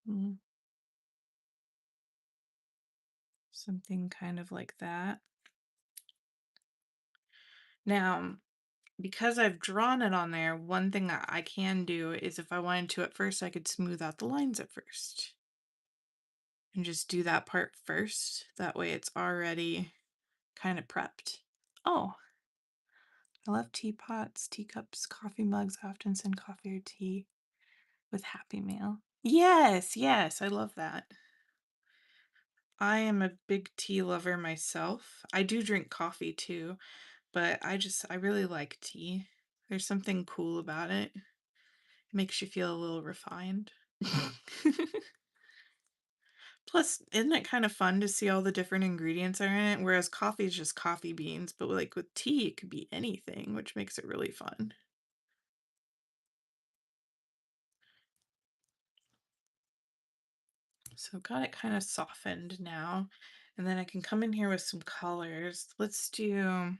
Mm, something kind of like that. Now, because I've drawn it on there, one thing that I can do is if I wanted to at first, I could smooth out the lines at first and just do that part first. That way it's already kind of prepped. Oh, I love teapots, teacups, coffee mugs. I often send coffee or tea with Happy Mail. Yes, yes, I love that. I am a big tea lover myself. I do drink coffee too, but I really like tea. There's something cool about it. It makes you feel a little refined. Plus, isn't it kind of fun to see all the different ingredients are in it? Whereas coffee is just coffee beans, but like with tea, it could be anything, which makes it really fun. So I've got it kind of softened now. And then I can come in here with some colors. Let's do,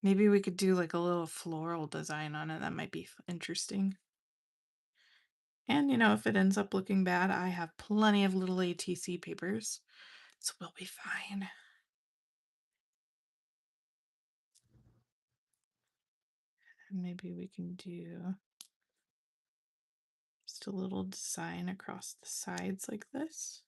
maybe we could do like a little floral design on it. That might be interesting. And if it ends up looking bad, I have plenty of little ATC papers, so we'll be fine. And maybe we can do just a little design across the sides like this.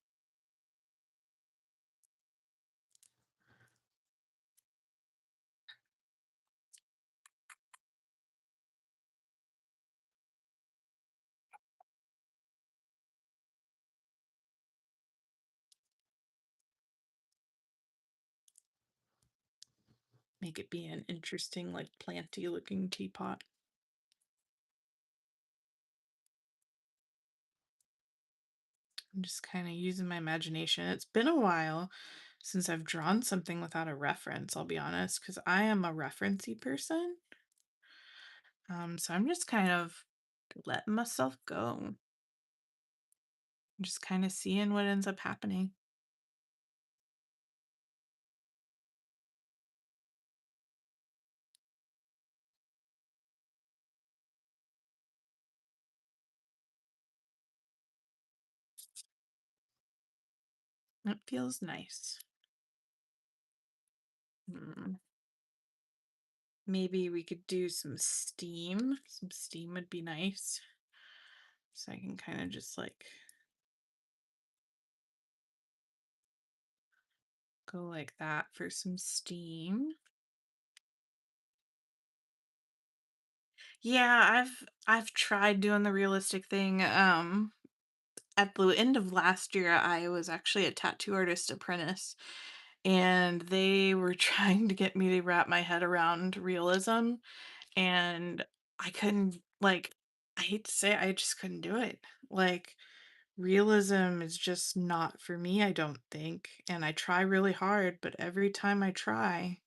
Make it be an interesting, like planty looking teapot. I'm just kind of using my imagination. It's been a while since I've drawn something without a reference, I'll be honest, because I am a referencey person. So I'm just kind of letting myself go. Just kind of seeing what ends up happening. It feels nice. Hmm. Maybe we could do some steam. Some steam would be nice. So I can kind of just like go like that for some steam. Yeah, I've tried doing the realistic thing. At the end of last year, I was actually a tattoo artist apprentice, and they were trying to get me to wrap my head around realism, and I couldn't, like, I hate to say it, I just couldn't do it. Like, realism is just not for me, I don't think. And I try really hard, but every time I try,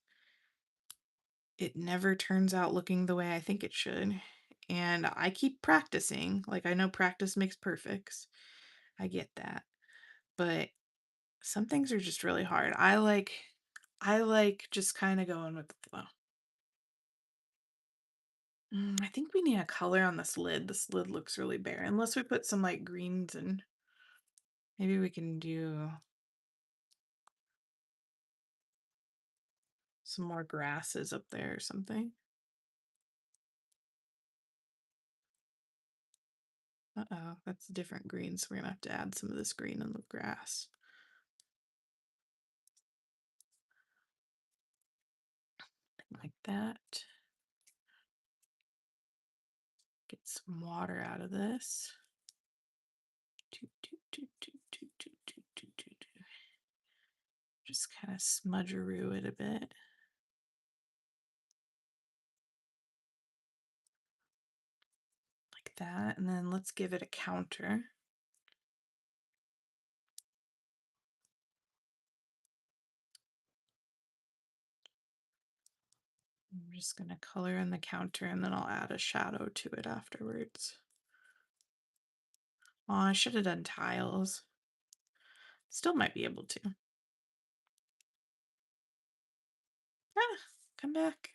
it never turns out looking the way I think it should. And I keep practicing. Like, I know practice makes perfect. I get that. But some things are just really hard. I like just kind of going with the flow. I think we need a color on this lid. This lid looks really bare. Unless we put some like greens and maybe we can do some more grasses up there or something. Uh-oh, that's a different green, so we're gonna have to add some of this green in the grass. Like that. Get some water out of this. Just kind of smudgeroo it a bit. Like that. And then let's give it a counter. I'm just going to color in the counter and then I'll add a shadow to it afterwards. Oh, I should have done tiles. Still might be able to. Ah, come back.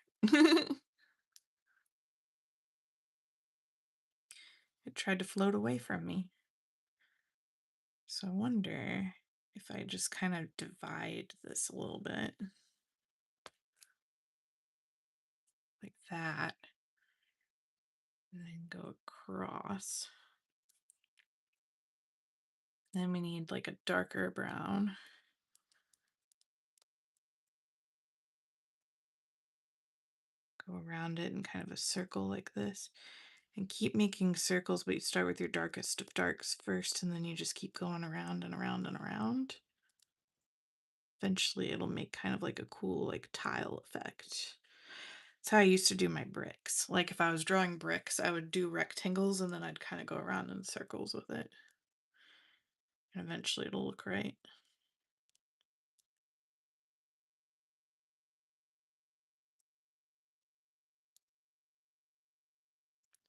It tried to float away from me. So I wonder if I just kind of divide this a little bit. Like that. And then go across. Then we need like a darker brown. Go around it in kind of a circle like this. And keep making circles, but you start with your darkest of darks first, and then you just keep going around and around and around. Eventually it'll make kind of like a cool like tile effect. That's how I used to do my bricks. Like if I was drawing bricks, I would do rectangles and then I'd kind of go around in circles with it. And eventually it'll look right.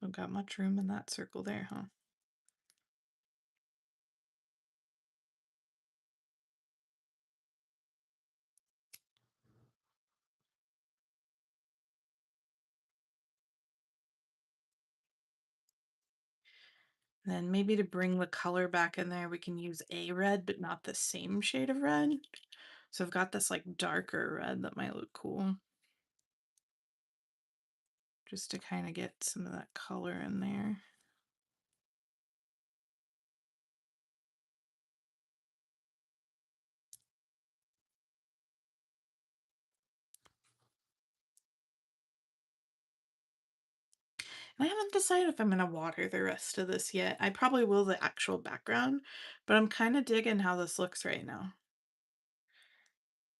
Don't got much room in that circle there, huh? Then maybe to bring the color back in there, we can use a red, but not the same shade of red. So I've got this like darker red that might look cool. Just to kind of get some of that color in there. I haven't decided if I'm going to water the rest of this yet. I probably will the actual background, but I'm kind of digging how this looks right now.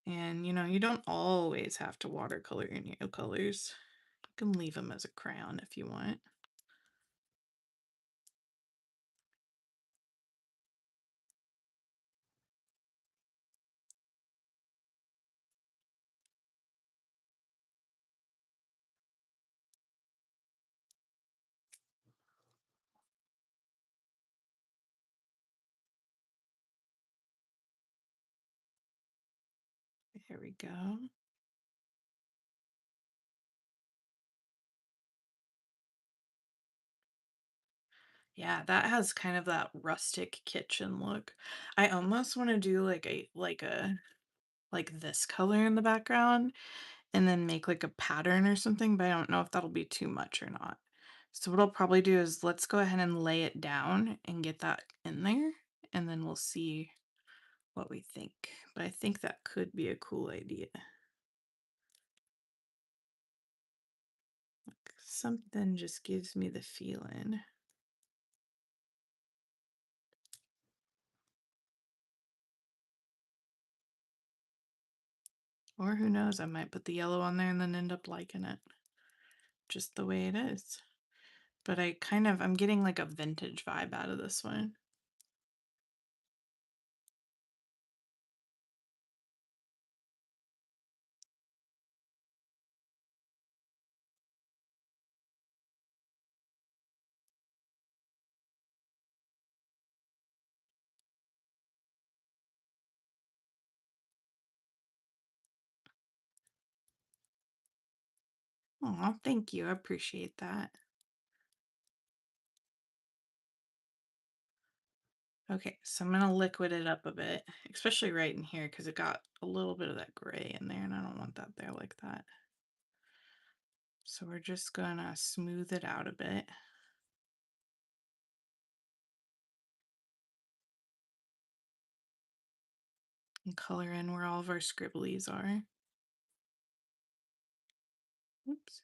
And you know, you don't always have to watercolor your Neocolors. You can leave them as a crayon if you want. There we go. Yeah, that has kind of that rustic kitchen look. I almost want to do like this color in the background and then make like a pattern or something, but I don't know if that'll be too much or not. So what I'll probably do is let's go ahead and lay it down and get that in there, and then we'll see what we think. But I think that could be a cool idea. Like something just gives me the feeling. Or who knows, I might put the yellow on there and then end up liking it just the way it is. But I'm getting like a vintage vibe out of this one. Aw, thank you. I appreciate that. Okay, so I'm gonna liquid it up a bit, especially right in here because it got a little bit of that gray in there and I don't want that there like that. So we're just gonna smooth it out a bit and color in where all of our scribblies are. Oops.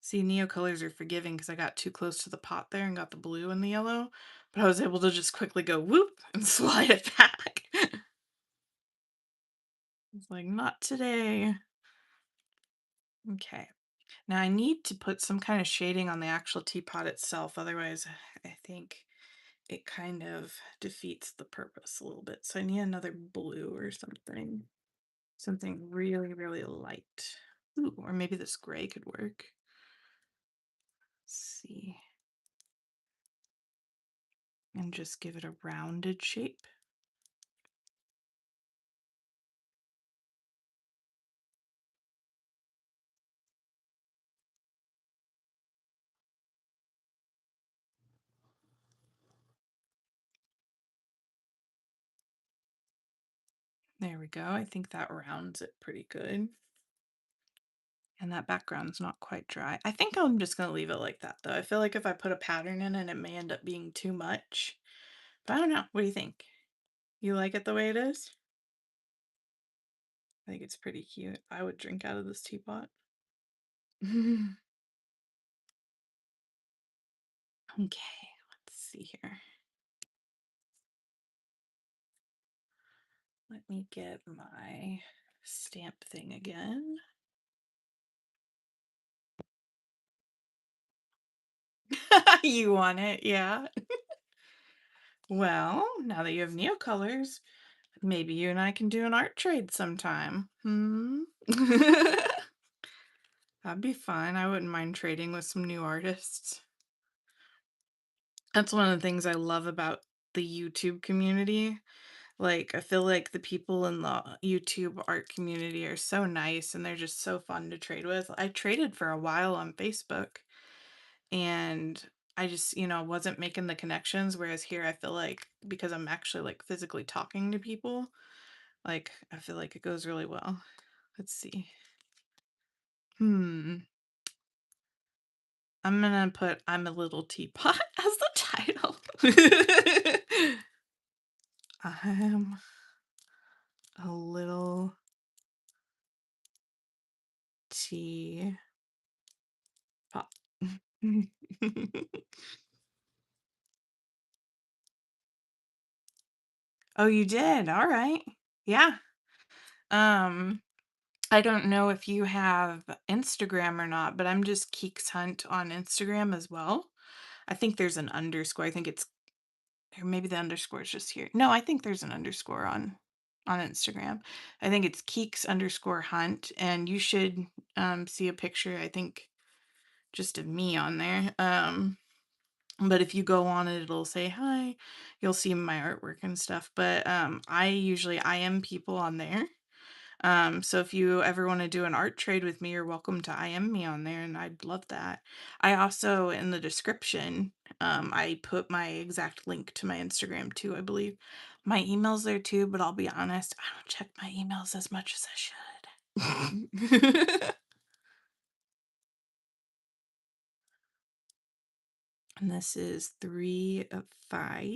See, Neocolors are forgiving because I got too close to the pot there and got the blue and the yellow, but I was able to just quickly go whoop and slide it back. It's like, not today. Okay. Now I need to put some kind of shading on the actual teapot itself, otherwise I think it kind of defeats the purpose a little bit. So I need another blue or something. Something really, really light. Ooh, or maybe this gray could work. Let's see. And just give it a rounded shape. There we go. I think that rounds it pretty good. And that background's not quite dry. I think I'm just going to leave it like that, though. I feel like if I put a pattern in it, it may end up being too much. But I don't know. What do you think? You like it the way it is? I think it's pretty cute. I would drink out of this teapot. Okay, let's see here. Let me get my stamp thing again. You want it, yeah. Well, now that you have Neocolors, maybe you and I can do an art trade sometime. Hmm? That'd be fun. I wouldn't mind trading with some new artists. That's one of the things I love about the YouTube community. Like, I feel like the people in the YouTube art community are so nice and they're just so fun to trade with. I traded for a while on Facebook and I just, wasn't making the connections. Whereas here, I feel like because I'm actually like physically talking to people, like, I feel like it goes really well. Let's see. Hmm. I'm gonna put I'm a little teapot as the title. I'm a little teapot. Oh, you did? All right. Yeah. Um, I don't know if you have Instagram or not, but I'm just Keeks Hunt on Instagram as well. I think there's an underscore. I think it's or maybe the underscore is just here. No, I think there's an underscore on Instagram. I think it's Keeks underscore Hunt, and you should see a picture, I think, just of me on there. But if you go on it, it'll say hi. You'll see my artwork and stuff. But I usually IM people on there. So if you ever want to do an art trade with me, you're welcome to IM me on there, and I'd love that. I also, in the description, I put my exact link to my Instagram too, I believe. My email's there too, but I'll be honest, I don't check my emails as much as I should. And this is 3 of 5.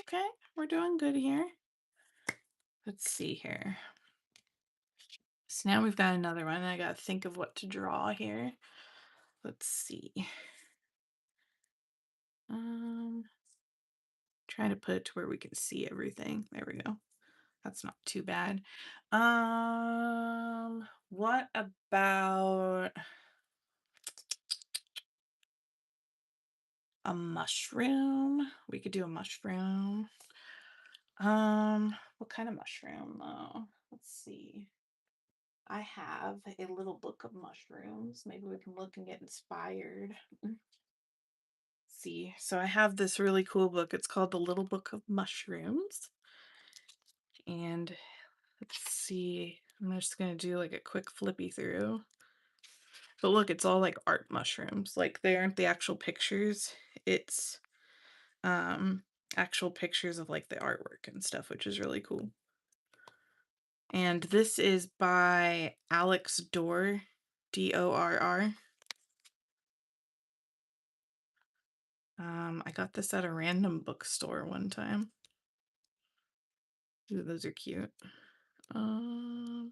Okay, we're doing good here. Let's see here. So now we've got another one. I gotta think of what to draw here. Let's see. Um, try to put it to where we can see everything. There we go. That's not too bad. What about a mushroom? We could do a mushroom. What kind of mushroom? Let's see. I have a little book of mushrooms. Maybe we can look and get inspired. See, so I have this really cool book. It's called The Little Book of Mushrooms. And let's see. I'm just gonna do like a quick flippy through. But look, it's all like art mushrooms. Like they aren't the actual pictures. It's um actual pictures of like the artwork and stuff, which is really cool. And this is by Alex Dorr, Dorr. I got this at a random bookstore one time. Ooh, those are cute. Um,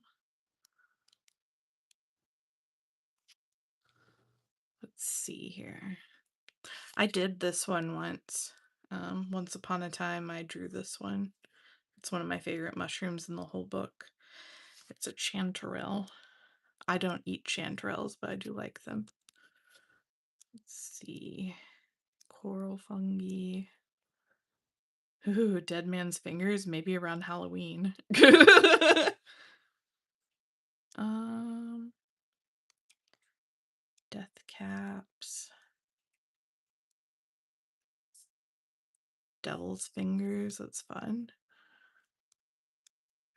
let's see here. I did this one once. Once upon a time, I drew this one. It's one of my favorite mushrooms in the whole book. It's a chanterelle. I don't eat chanterelles, but I do like them. Let's see. Coral fungi. Ooh, dead man's fingers, maybe around Halloween. um, death caps. Devil's fingers, that's fun.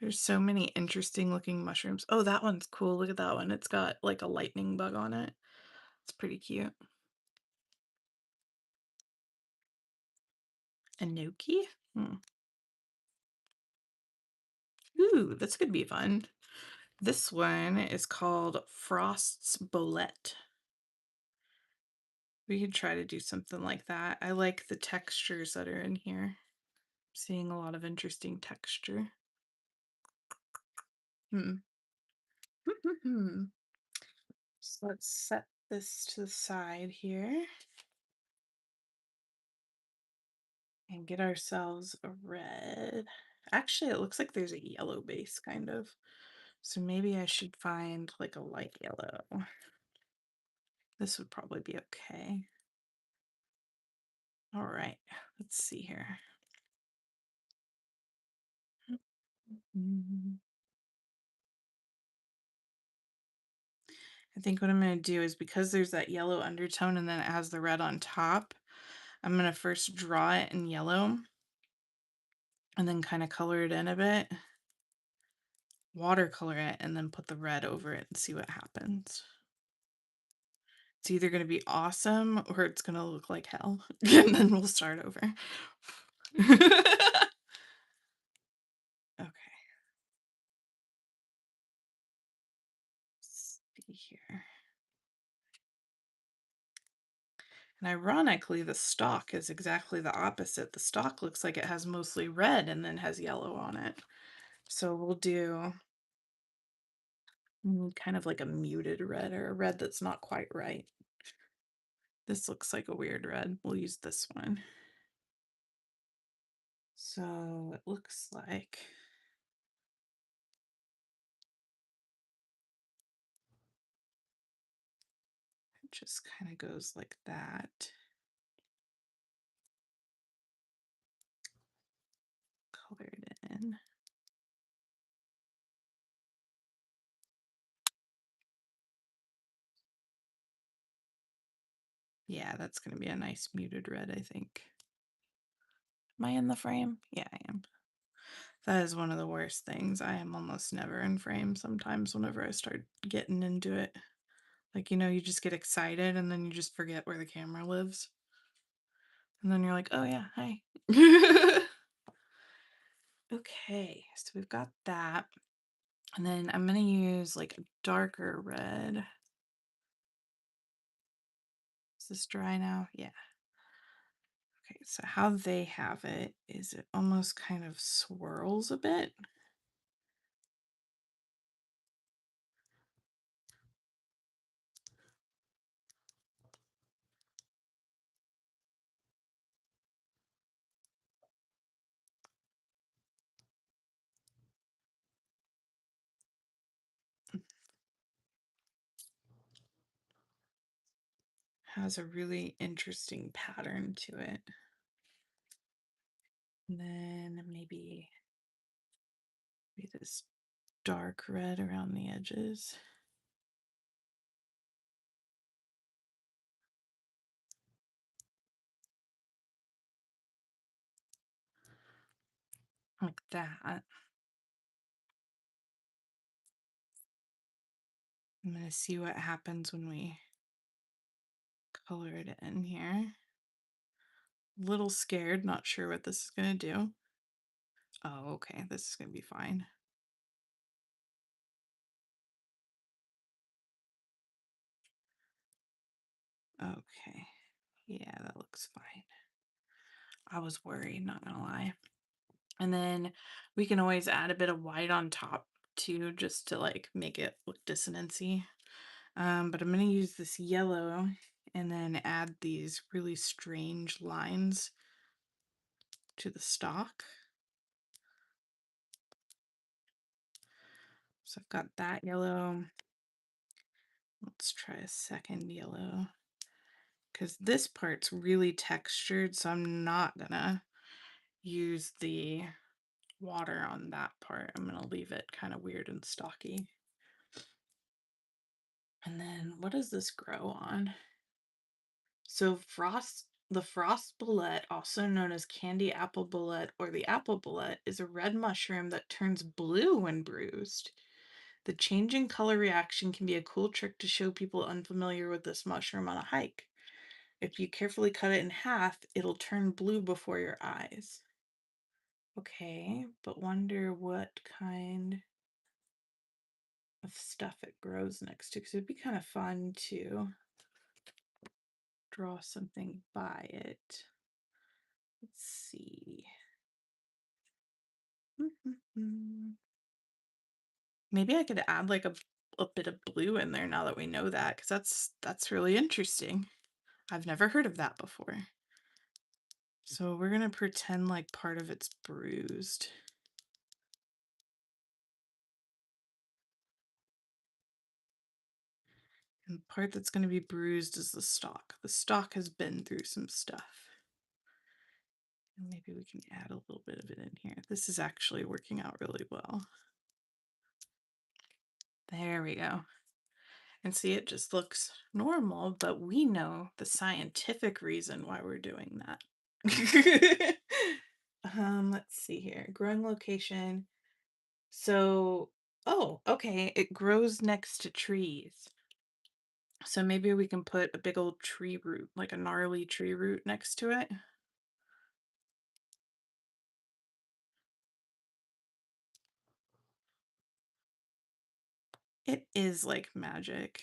There's so many interesting looking mushrooms. Oh, that one's cool. Look at that one. It's got like a lightning bug on it. It's pretty cute. Enoki? Hmm. Ooh, this could be fun. This one is called Frost's Bolette. We could try to do something like that. I like the textures that are in here. I'm seeing a lot of interesting texture. Hmm. So let's set this to the side here and get ourselves a red. Actually, it looks like there's a yellow base, kind of. So maybe I should find like a light yellow. This would probably be okay. All right, let's see here. I think what I'm going to do is, because there's that yellow undertone and then it has the red on top, I'm going to first draw it in yellow and then kind of color it in a bit, watercolor it, and then put the red over it and see what happens. It's either going to be awesome or it's going to look like hell. And then we'll start over. Okay. Let's see here. And ironically, the stalk is exactly the opposite. The stalk looks like it has mostly red and then has yellow on it. So we'll do kind of like a muted red, or a red that's not quite right. This looks like a weird red. We'll use this one. So it looks like it just kind of goes like that. Color it in. Yeah, that's going to be a nice muted red, I think. Am I in the frame? Yeah, I am. That is one of the worst things. I am almost never in frame sometimes whenever I start getting into it. Like, you just get excited and then you just forget where the camera lives. And then you're like, oh yeah, hi. Okay, so we've got that. And then I'm going to use like a darker red. Is this dry now? Yeah. Okay, so how they have it is it almost kind of swirls a bit. Has a really interesting pattern to it. And then maybe this dark red around the edges. Like that. I'm gonna see what happens when we color it in here. Little scared, not sure what this is gonna do. Oh, okay, this is gonna be fine. Okay, yeah, that looks fine. I was worried, not gonna lie. And then we can always add a bit of white on top too, just to like make it look dissonancy. But I'm gonna use this yellow and then add these really strange lines to the stock. So I've got that yellow. Let's try a second yellow because this part's really textured, so I'm not gonna use the water on that part. I'm gonna leave it kind of weird and stocky. And then what does this grow on? So the frost bolet, also known as candy apple bolet or the apple bolet, is a red mushroom that turns blue when bruised. The changing color reaction can be a cool trick to show people unfamiliar with this mushroom on a hike. If you carefully cut it in half, it'll turn blue before your eyes. Okay, but wonder what kind of stuff it grows next to, because it'd be kind of fun to draw something by it. Let's see. Maybe I could add like a bit of blue in there now that we know that, because that's really interesting. I've never heard of that before. So we're gonna pretend like part of it's bruised. And the part that's gonna be bruised is the stalk. The stalk has been through some stuff. And maybe we can add a little bit of it in here. This is actually working out really well. There we go. And see, it just looks normal, but we know the scientific reason why we're doing that. Let's see here. Growing location. So, oh, okay, it grows next to trees. So maybe we can put a big old tree root, like a gnarly tree root next to it. It is like magic.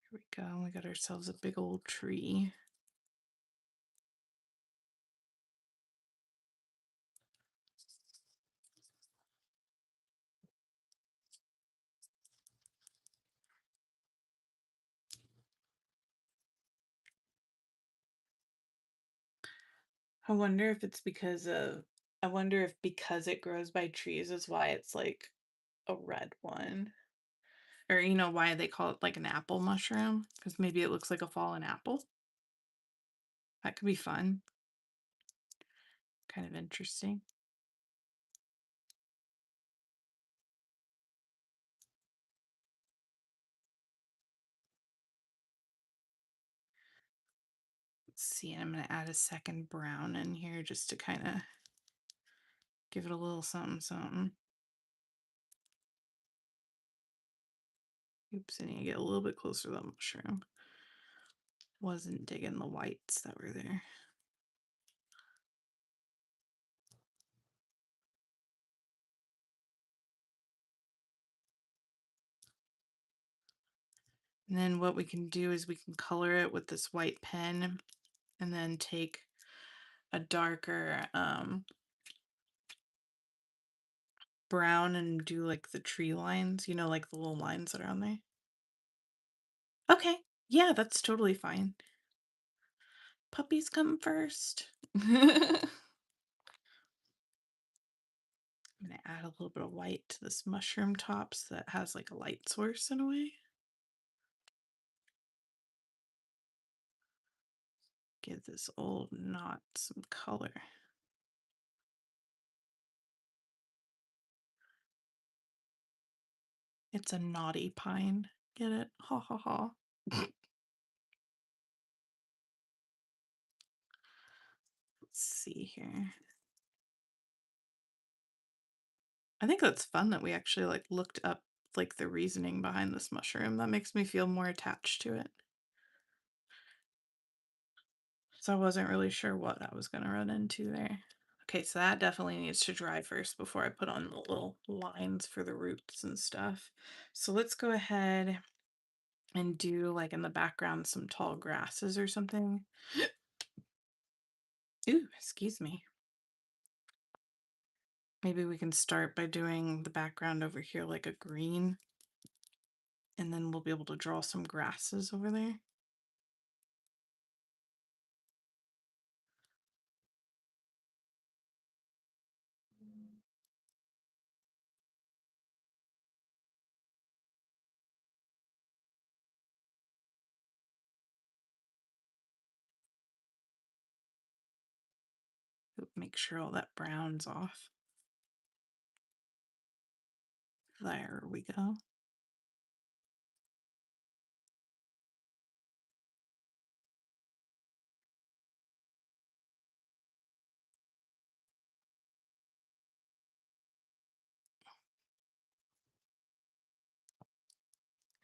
Here we go. We got ourselves a big old tree. I wonder if it's because of, I wonder if because it grows by trees is why it's like a red one. Or, why they call it like an apple mushroom? Because maybe it looks like a fallen apple. That could be fun. Kind of interesting. Let's see, I'm going to add a second brown in here just to kind of give it a little something, something. Oops, I need to get a little bit closer to the mushroom. Wasn't digging the whites that were there. And then what we can do is we can color it with this white pen and then take a darker brown and do like the tree lines, like the little lines that are on there. Okay, yeah, that's totally fine. Puppies come first. I'm gonna add a little bit of white to this mushroom top so that has like a light source in a way. Give this old knot some color. It's a naughty pine. Get it? Ha ha ha. see here. I think that's fun that we actually like looked up like the reasoning behind this mushroom. That makes me feel more attached to it. So I wasn't really sure what I was going to run into there. Okay, so that definitely needs to dry first before I put on the little lines for the roots and stuff. So let's go ahead and do like in the background some tall grasses or something. Ooh, excuse me. Maybe we can start by doing the background over here like a green, and then we'll be able to draw some grasses over there. Make sure all that brown's off. There we go.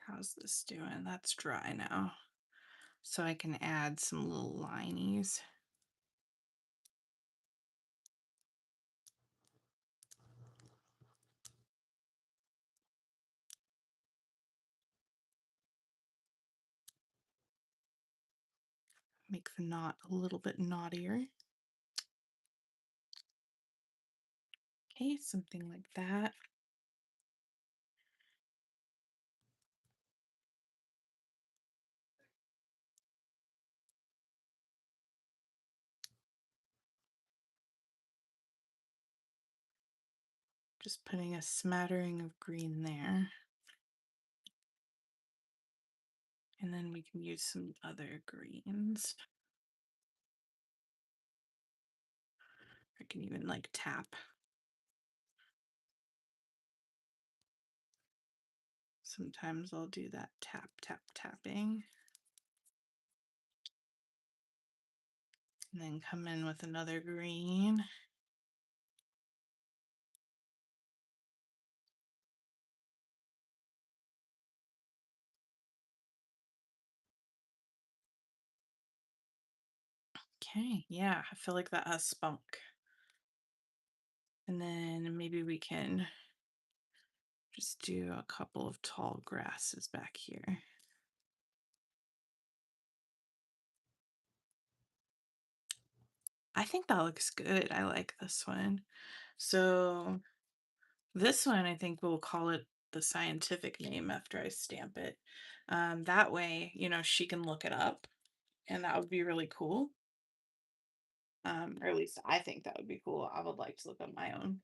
How's this doing? That's dry now. So I can add some little linies. Make the knot a little bit knottier. Okay, something like that. Just putting a smattering of green there. And then we can use some other greens. I can even like tap. Sometimes I'll do that tap, tap, tapping. And then come in with another green. Okay, yeah, I feel like that has spunk. And then maybe we can just do a couple of tall grasses back here. I think that looks good. I like this one. So this one, I think we'll call it the scientific name after I stamp it. That way, she can look it up, and that would be really cool. Or at least I think that would be cool. I would like to look up my own,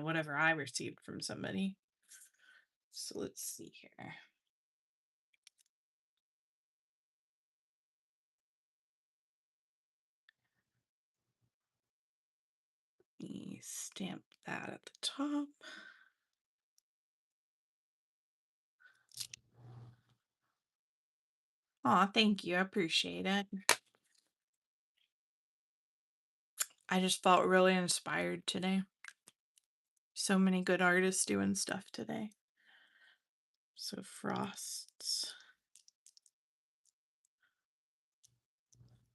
whatever I received from somebody. So let's see here. Let me stamp that at the top. Aw, thank you. I appreciate it. I just felt really inspired today. So many good artists doing stuff today. So frosts.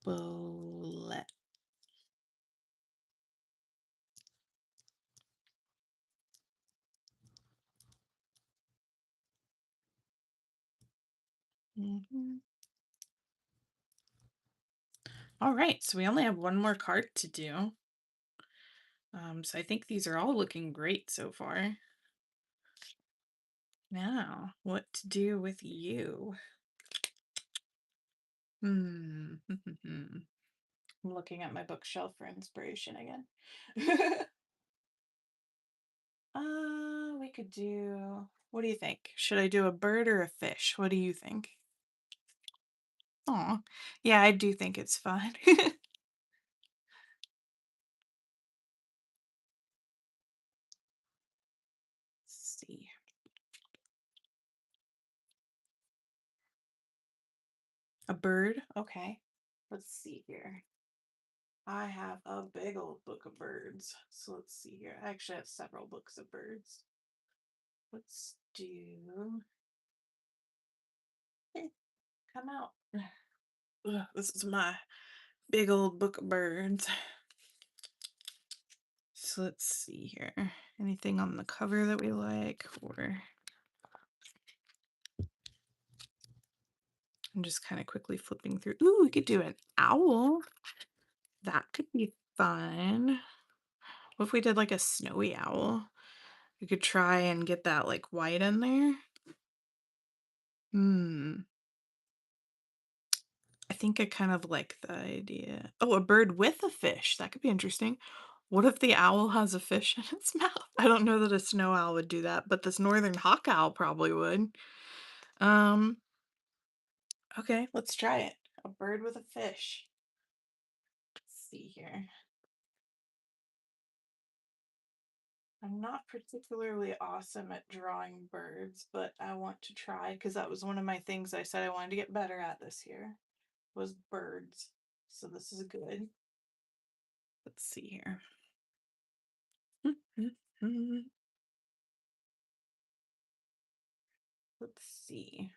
Bullet. Mhm. All right, so we only have one more card to do. So I think these are all looking great so far. Now, what to do with you? Hmm. I'm looking at my bookshelf for inspiration again. We could do, what do you think? Should I do a bird or a fish? What do you think? Oh, yeah, I do think it's fun. Let's see. A bird? Okay. Let's see here. I have a big old book of birds. So let's see here. I actually have several books of birds. Let's do. Hey, come out. Ugh, this is my big old book of birds. So let's see here. Anything on the cover that we like, or I'm just kind of quickly flipping through. Ooh, we could do an owl. That could be fun. What if we did like a snowy owl? We could try and get that like white in there. Hmm. I think I kind of like the idea. Oh, a bird with a fish. That could be interesting. What if the owl has a fish in its mouth? I don't know that a snow owl would do that, but this northern hawk owl probably would. Um, okay, let's try it. A bird with a fish. Let's see here. I'm not particularly awesome at drawing birds, but I want to try because that was one of my things I said I wanted to get better at this year was birds. So this is good. Let's see here. Let's see.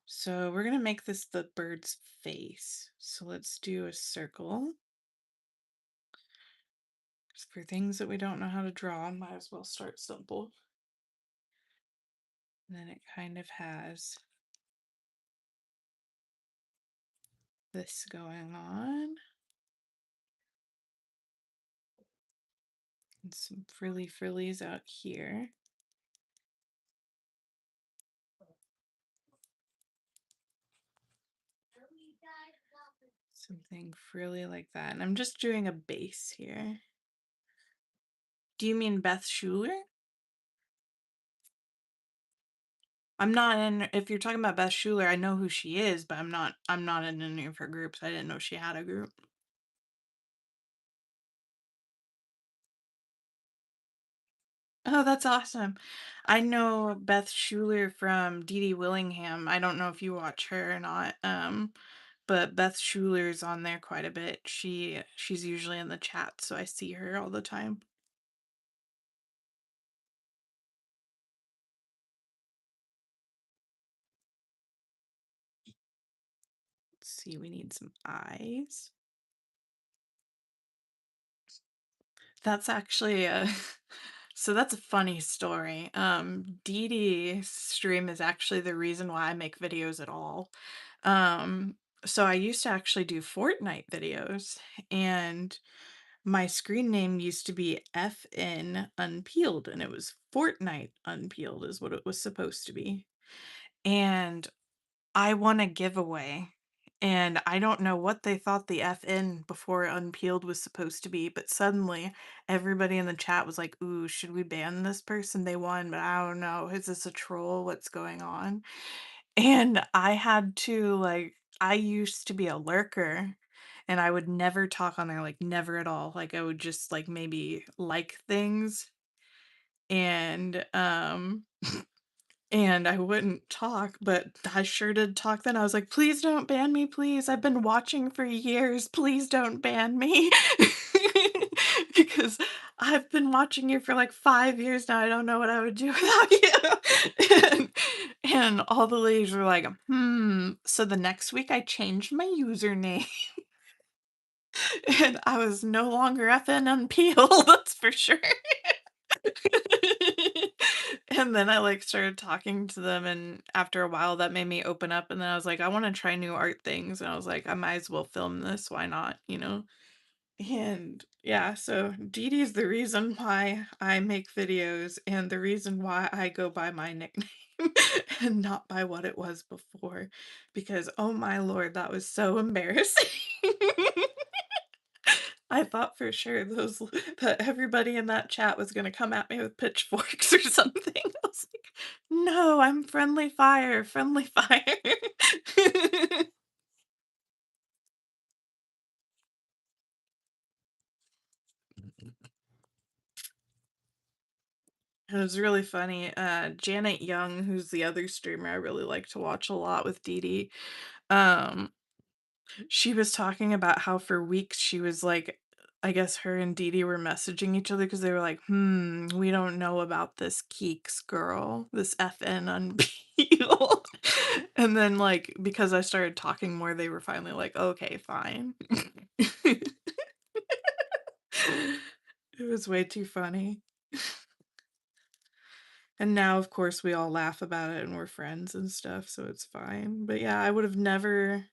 So we're gonna make this the bird's face. So let's do a circle. 'Cause for things that we don't know how to draw, might as well start simple. And then it kind of has this going on. And some frillies out here. Something frilly like that. And I'm just doing a base here. Do you mean Beth Schuler? I'm not in if you're talking about Beth Schuler, I know who she is, but I'm not in any of her groups. I didn't know she had a group. Oh, that's awesome. I know Beth Schuler from Dee Dee Willingham. I don't know if you watch her or not. But Beth Schuler's on there quite a bit. She's usually in the chat, so I see her all the time. Let's see, we need some eyes. That's actually a so that's a funny story. Dee Dee's stream is actually the reason why I make videos at all. Um, so I used to actually do Fortnite videos, and my screen name used to be FN Unpeeled, and it was Fortnite Unpeeled is what it was supposed to be. And I won a giveaway, and I don't know what they thought the FN before unpeeled was supposed to be, but suddenly everybody in the chat was like, "Ooh, should we ban this person? They won, but I don't know. Is this a troll? What's going on?" And I had to I used to be a lurker, and I would never talk on there, like never at all. Like I would just maybe like things and and I wouldn't talk, but I sure did talk then. I was like, "Please don't ban me, please. I've been watching for years. Please don't ban me." Because I've been watching you for like 5 years now. I don't know what I would do without you. And all the ladies were like, "Hmm." So the next week I changed my username and I was no longer FN Unpeeled, that's for sure. And then I started talking to them, and after a while that made me open up, and then I was like, I want to try new art things, and I was like, I might as well film this, why not, you know? And yeah, so Dee Dee's the reason why I make videos and the reason why I go by my nickname and not by what it was before, because oh my lord, that was so embarrassing. I thought for sure that everybody in that chat was gonna come at me with pitchforks or something. I was like, "No, I'm friendly fire, friendly fire." It was really funny. Janet Young, who's the other streamer I really like to watch a lot with Dee Dee, um, She was talking about how for weeks she was like, I guess her and Dee Dee were messaging each other because they were like, we don't know about this Keeks girl, this FN unpeel. And then, like, because I started talking more, they were finally like, okay, fine. It was way too funny. And now, of course, we all laugh about it and we're friends and stuff, so it's fine. But yeah, I would have never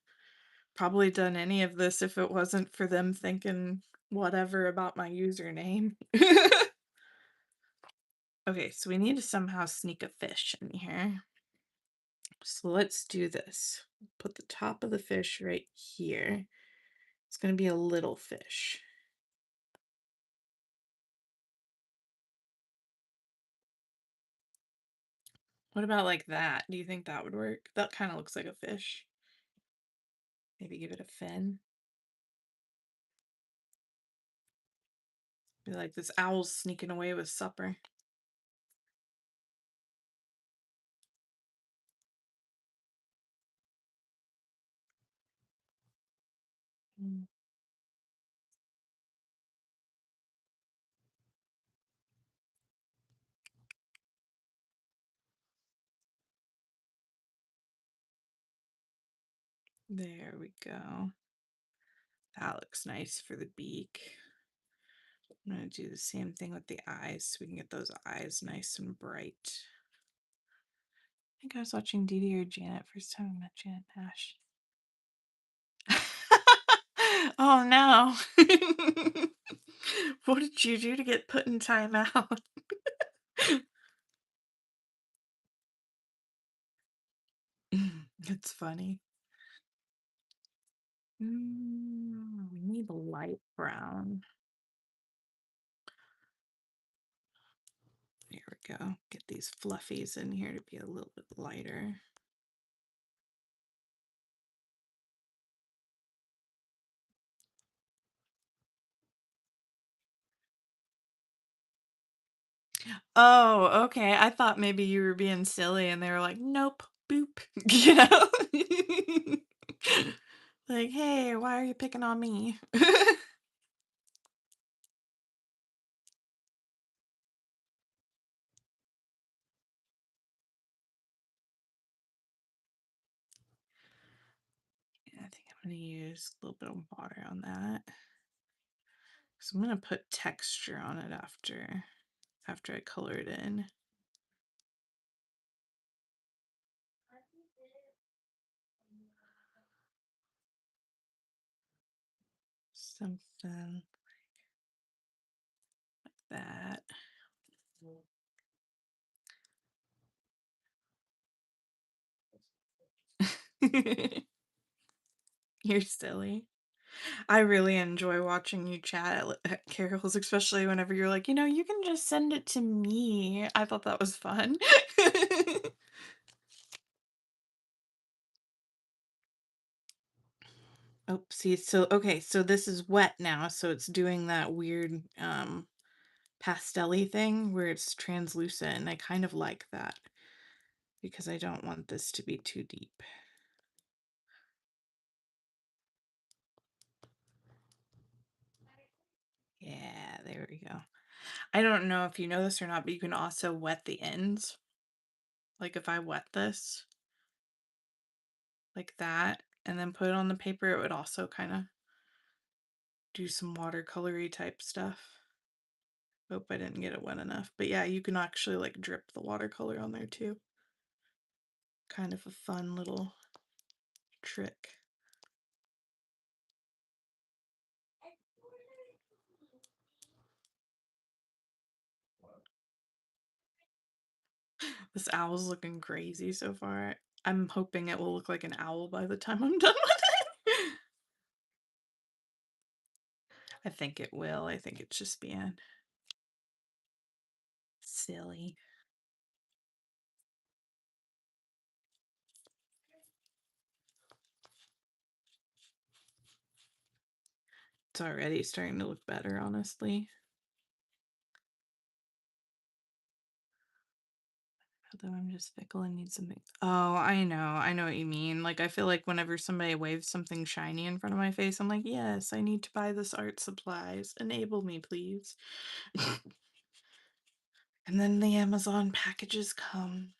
probably done any of this if it wasn't for them thinking whatever about my username. Okay, so we need to somehow sneak a fish in here. So let's do this. Put the top of the fish right here. It's going to be a little fish. What about like that? Do you think that would work? That kind of looks like a fish. Maybe give it a fin. Be like this owl's sneaking away with supper. Mm, there we go. That looks nice for the beak. I'm going to do the same thing with the eyes so we can get those eyes nice and bright. I think I was watching Dee Dee or Janet first time I met Janet Nash. Oh no. What did you do to get put in timeout? It's funny. We need a light brown. There we go. Get these fluffies in here to be a little bit lighter. Oh, okay. I thought maybe you were being silly and they were like, nope, boop. You know? Like, hey, why are you picking on me? I think I'm going to use a little bit of water on that. So I'm going to put texture on it after I color it in. Something like that. You're silly. I really enjoy watching you chat at carols, especially whenever you're like, you can just send it to me. I thought that was fun. Oh, see, so okay, so this is wet now, so it's doing that weird pastel-y thing where it's translucent, and I kind of like that because I don't want this to be too deep. Yeah, there we go. I don't know if you know this or not, but you can also wet the ends. Like if I wet this like that and then put it on the paper, it would also kind of do some watercolory type stuff. Hope I didn't get it wet enough. But yeah, you can actually like drip the watercolor on there too. Kind of a fun little trick. This owl's looking crazy so far. I'm hoping it will look like an owl by the time I'm done with it. I think it will. I think it's just being silly. It's already starting to look better, honestly. Although I'm just fickle and need something. Oh, I know. I know what you mean. Like, I feel like whenever somebody waves something shiny in front of my face, I'm like, yes, I need to buy this art supplies. Enable me, please. And then the Amazon packages come,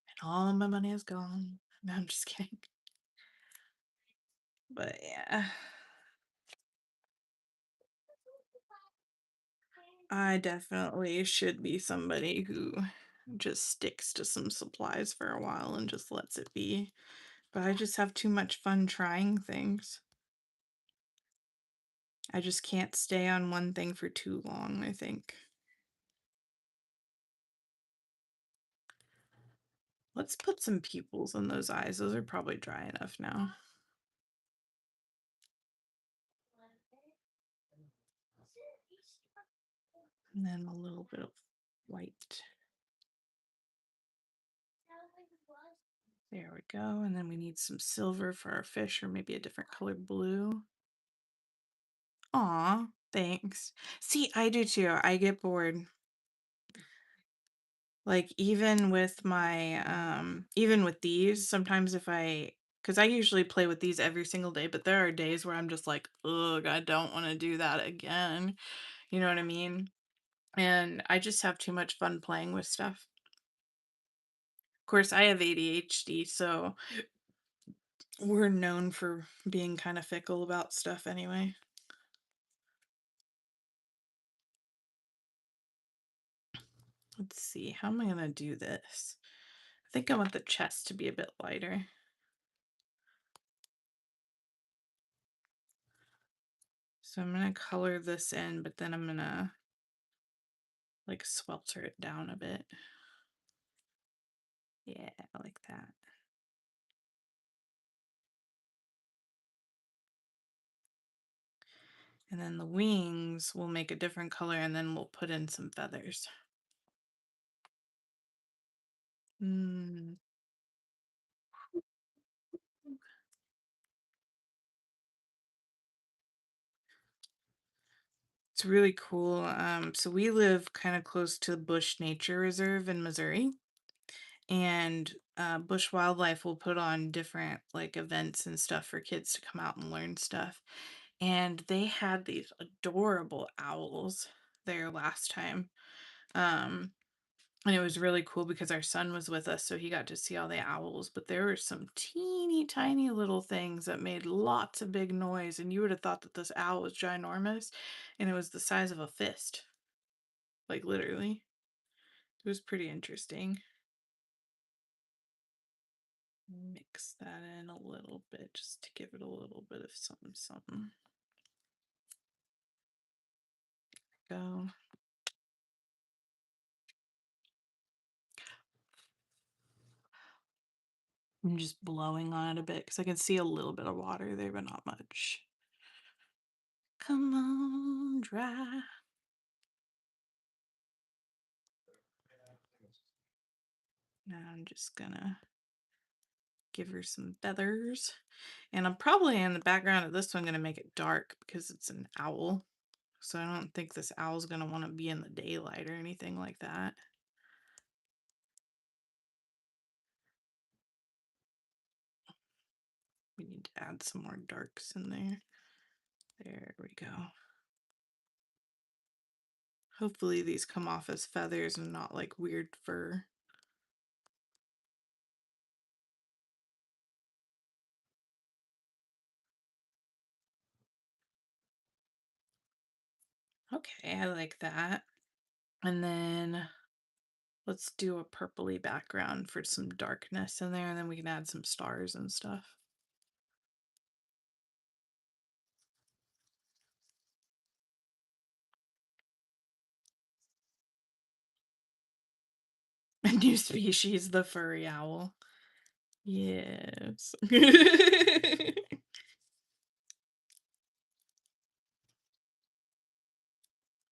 and all my money is gone. No, I'm just kidding. But yeah, I definitely should be somebody who just sticks to some supplies for a while and just lets it be. But I just have too much fun trying things. I just can't stay on one thing for too long, I think. Let's put some pupils in those eyes. Those are probably dry enough now. And then a little bit of white. There we go. And then we need some silver for our fish, or maybe a different colored blue. Aw, thanks. See, I do too. I get bored. Like even with these, sometimes if I because I usually play with these every single day, but there are days where I'm just like, ugh, I don't want to do that again. You know what I mean? And I just have too much fun playing with stuff. Of course, I have ADHD, so we're known for being kind of fickle about stuff anyway. Let's see, how am I gonna do this? I think I want the chest to be a bit lighter. So I'm gonna color this in, but then I'm gonna like swelter it down a bit. Yeah, I like that. And then the wings will make a different color and then we'll put in some feathers. Mm. It's really cool. So we live kind of close to the Bush Nature Reserve in Missouri, and Bush Wildlife will put on different like events and stuff for kids to come out and learn stuff. And they had these adorable owls there last time. Um, and it was really cool because our son was with us, so he got to see all the owls. But there were some teeny tiny little things that made lots of big noise, and you would have thought that this owl was ginormous, and it was the size of a fist, like literally. It was pretty interesting. Mix that in a little bit just to give it a little bit of something, something. Go. I'm just blowing on it a bit because I can see a little bit of water there, but not much. Come on, dry. Now I'm just gonna give her some feathers. And I'm probably in the background of this one gonna make it dark because it's an owl. So I don't think this owl's gonna want to be in the daylight or anything like that. We need to add some more darks in there. There we go. Hopefully these come off as feathers and not like weird fur. Okay, I like that. And then let's do a purpley background for some darkness in there, and then we can add some stars and stuff. A new species, the furry owl. Yes.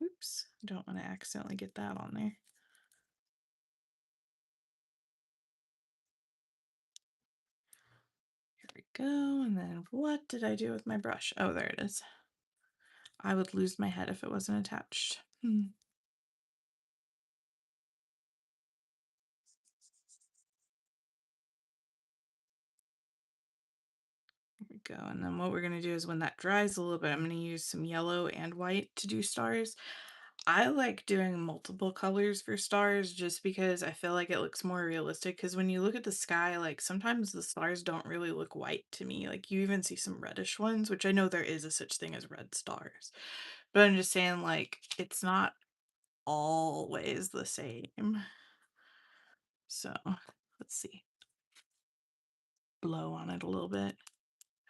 Oops, don't want to accidentally get that on there. Here we go, and then what did I do with my brush? Oh, there it is. I would lose my head if it wasn't attached. go. And then what we're gonna do is when that dries a little bit, I'm gonna use some yellow and white to do stars. I like doing multiple colors for stars just because I feel like it looks more realistic. Because when you look at the sky, like sometimes the stars don't really look white to me. Like you even see some reddish ones, which I know there is a such thing as red stars. But I'm just saying, like, it's not always the same. So let's see. Blow on it a little bit.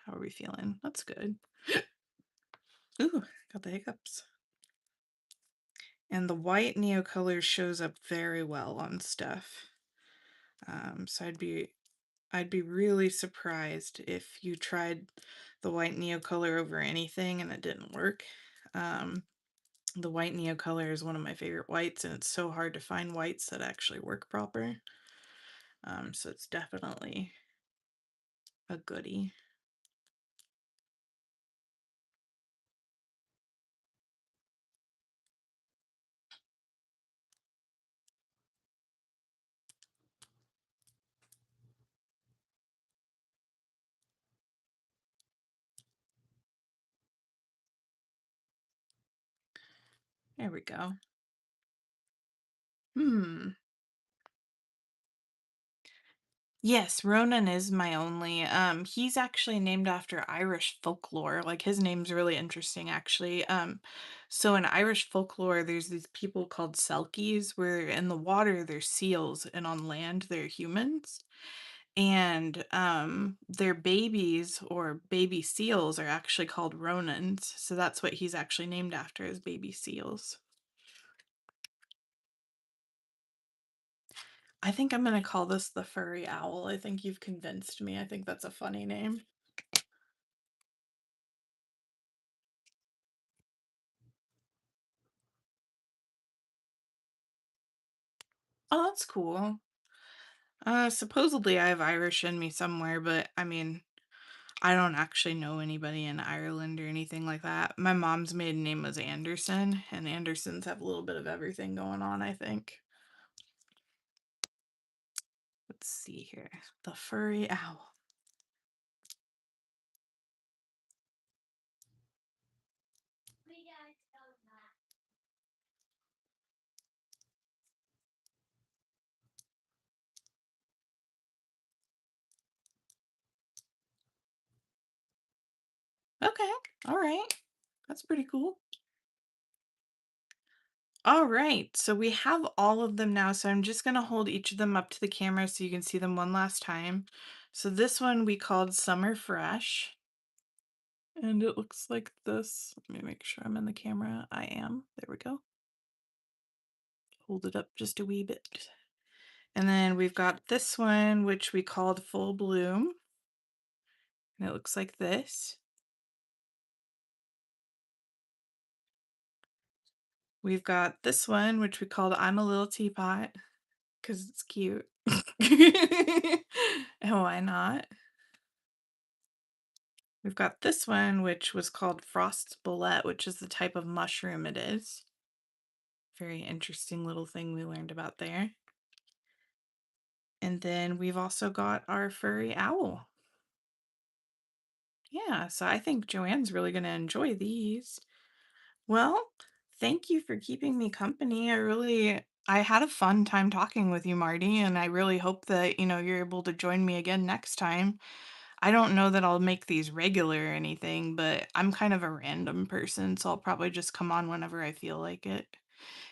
How are we feeling? That's good. Ooh, got the hiccups. And the white Neocolor shows up very well on stuff. So I'd be really surprised if you tried the white Neocolor over anything and it didn't work. Um, the white Neocolor is one of my favorite whites, and it's so hard to find whites that actually work proper. So it's definitely a goodie. There we go. Hmm. Yes, Ronan is my only. He's actually named after Irish folklore. Like his name's really interesting, actually. So in Irish folklore, there's these people called Selkies, where in the water they're seals, and on land they're humans. And their babies or baby seals are actually called Ronans. So that's what he's actually named after, is baby seals. I think I'm gonna call this the furry owl. I think you've convinced me. I think that's a funny name. Oh, that's cool. Supposedly I have Irish in me somewhere, but I mean, I don't actually know anybody in Ireland or anything like that. My mom's maiden name was Anderson, and Andersons have a little bit of everything going on, I think. Let's see here. The furry owl. Okay. All right. That's pretty cool. All right. So we have all of them now. So I'm just going to hold each of them up to the camera so you can see them one last time. So this one we called Summer Fresh. And it looks like this. Let me make sure I'm in the camera. I am. There we go. Hold it up just a wee bit. And then we've got this one, which we called Full Bloom. And it looks like this. We've got this one, which we called I'm a Little Teapot, because it's cute. And why not? We've got this one, which was called Frost Bullet, which is the type of mushroom it is. Very interesting little thing we learned about there. And then we've also got our furry owl. Yeah, so I think Joanne's really going to enjoy these. Well, thank you for keeping me company. I had a fun time talking with you, Marty, and I really hope that, you're able to join me again next time. I don't know that I'll make these regular or anything, but I'm kind of a random person, so I'll probably just come on whenever I feel like it.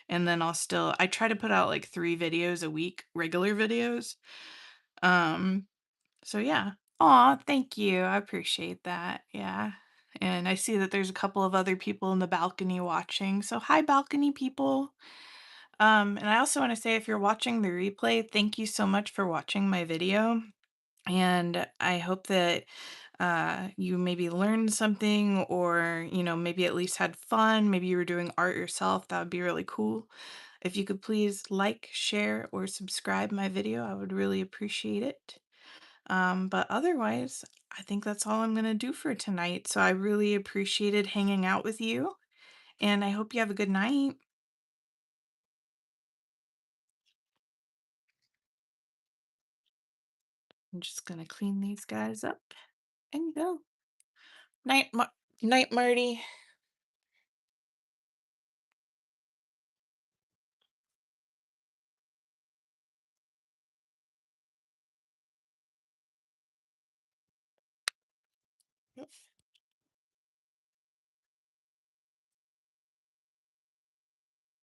And then I try to put out like 3 videos a week, regular videos. Um, so yeah. Aw, thank you. I appreciate that. Yeah. And I see that there's a couple of other people in the balcony watching. So hi, balcony people. And I also want to say, if you're watching the replay, thank you so much for watching my video. And I hope that you maybe learned something, or, maybe at least had fun. Maybe you were doing art yourself. That would be really cool. If you could please like, share, or subscribe my video, I would really appreciate it. But otherwise, I think that's all I'm going to do for tonight. So I really appreciated hanging out with you, and I hope you have a good night. I'm just going to clean these guys up and go. Night, night, Marty.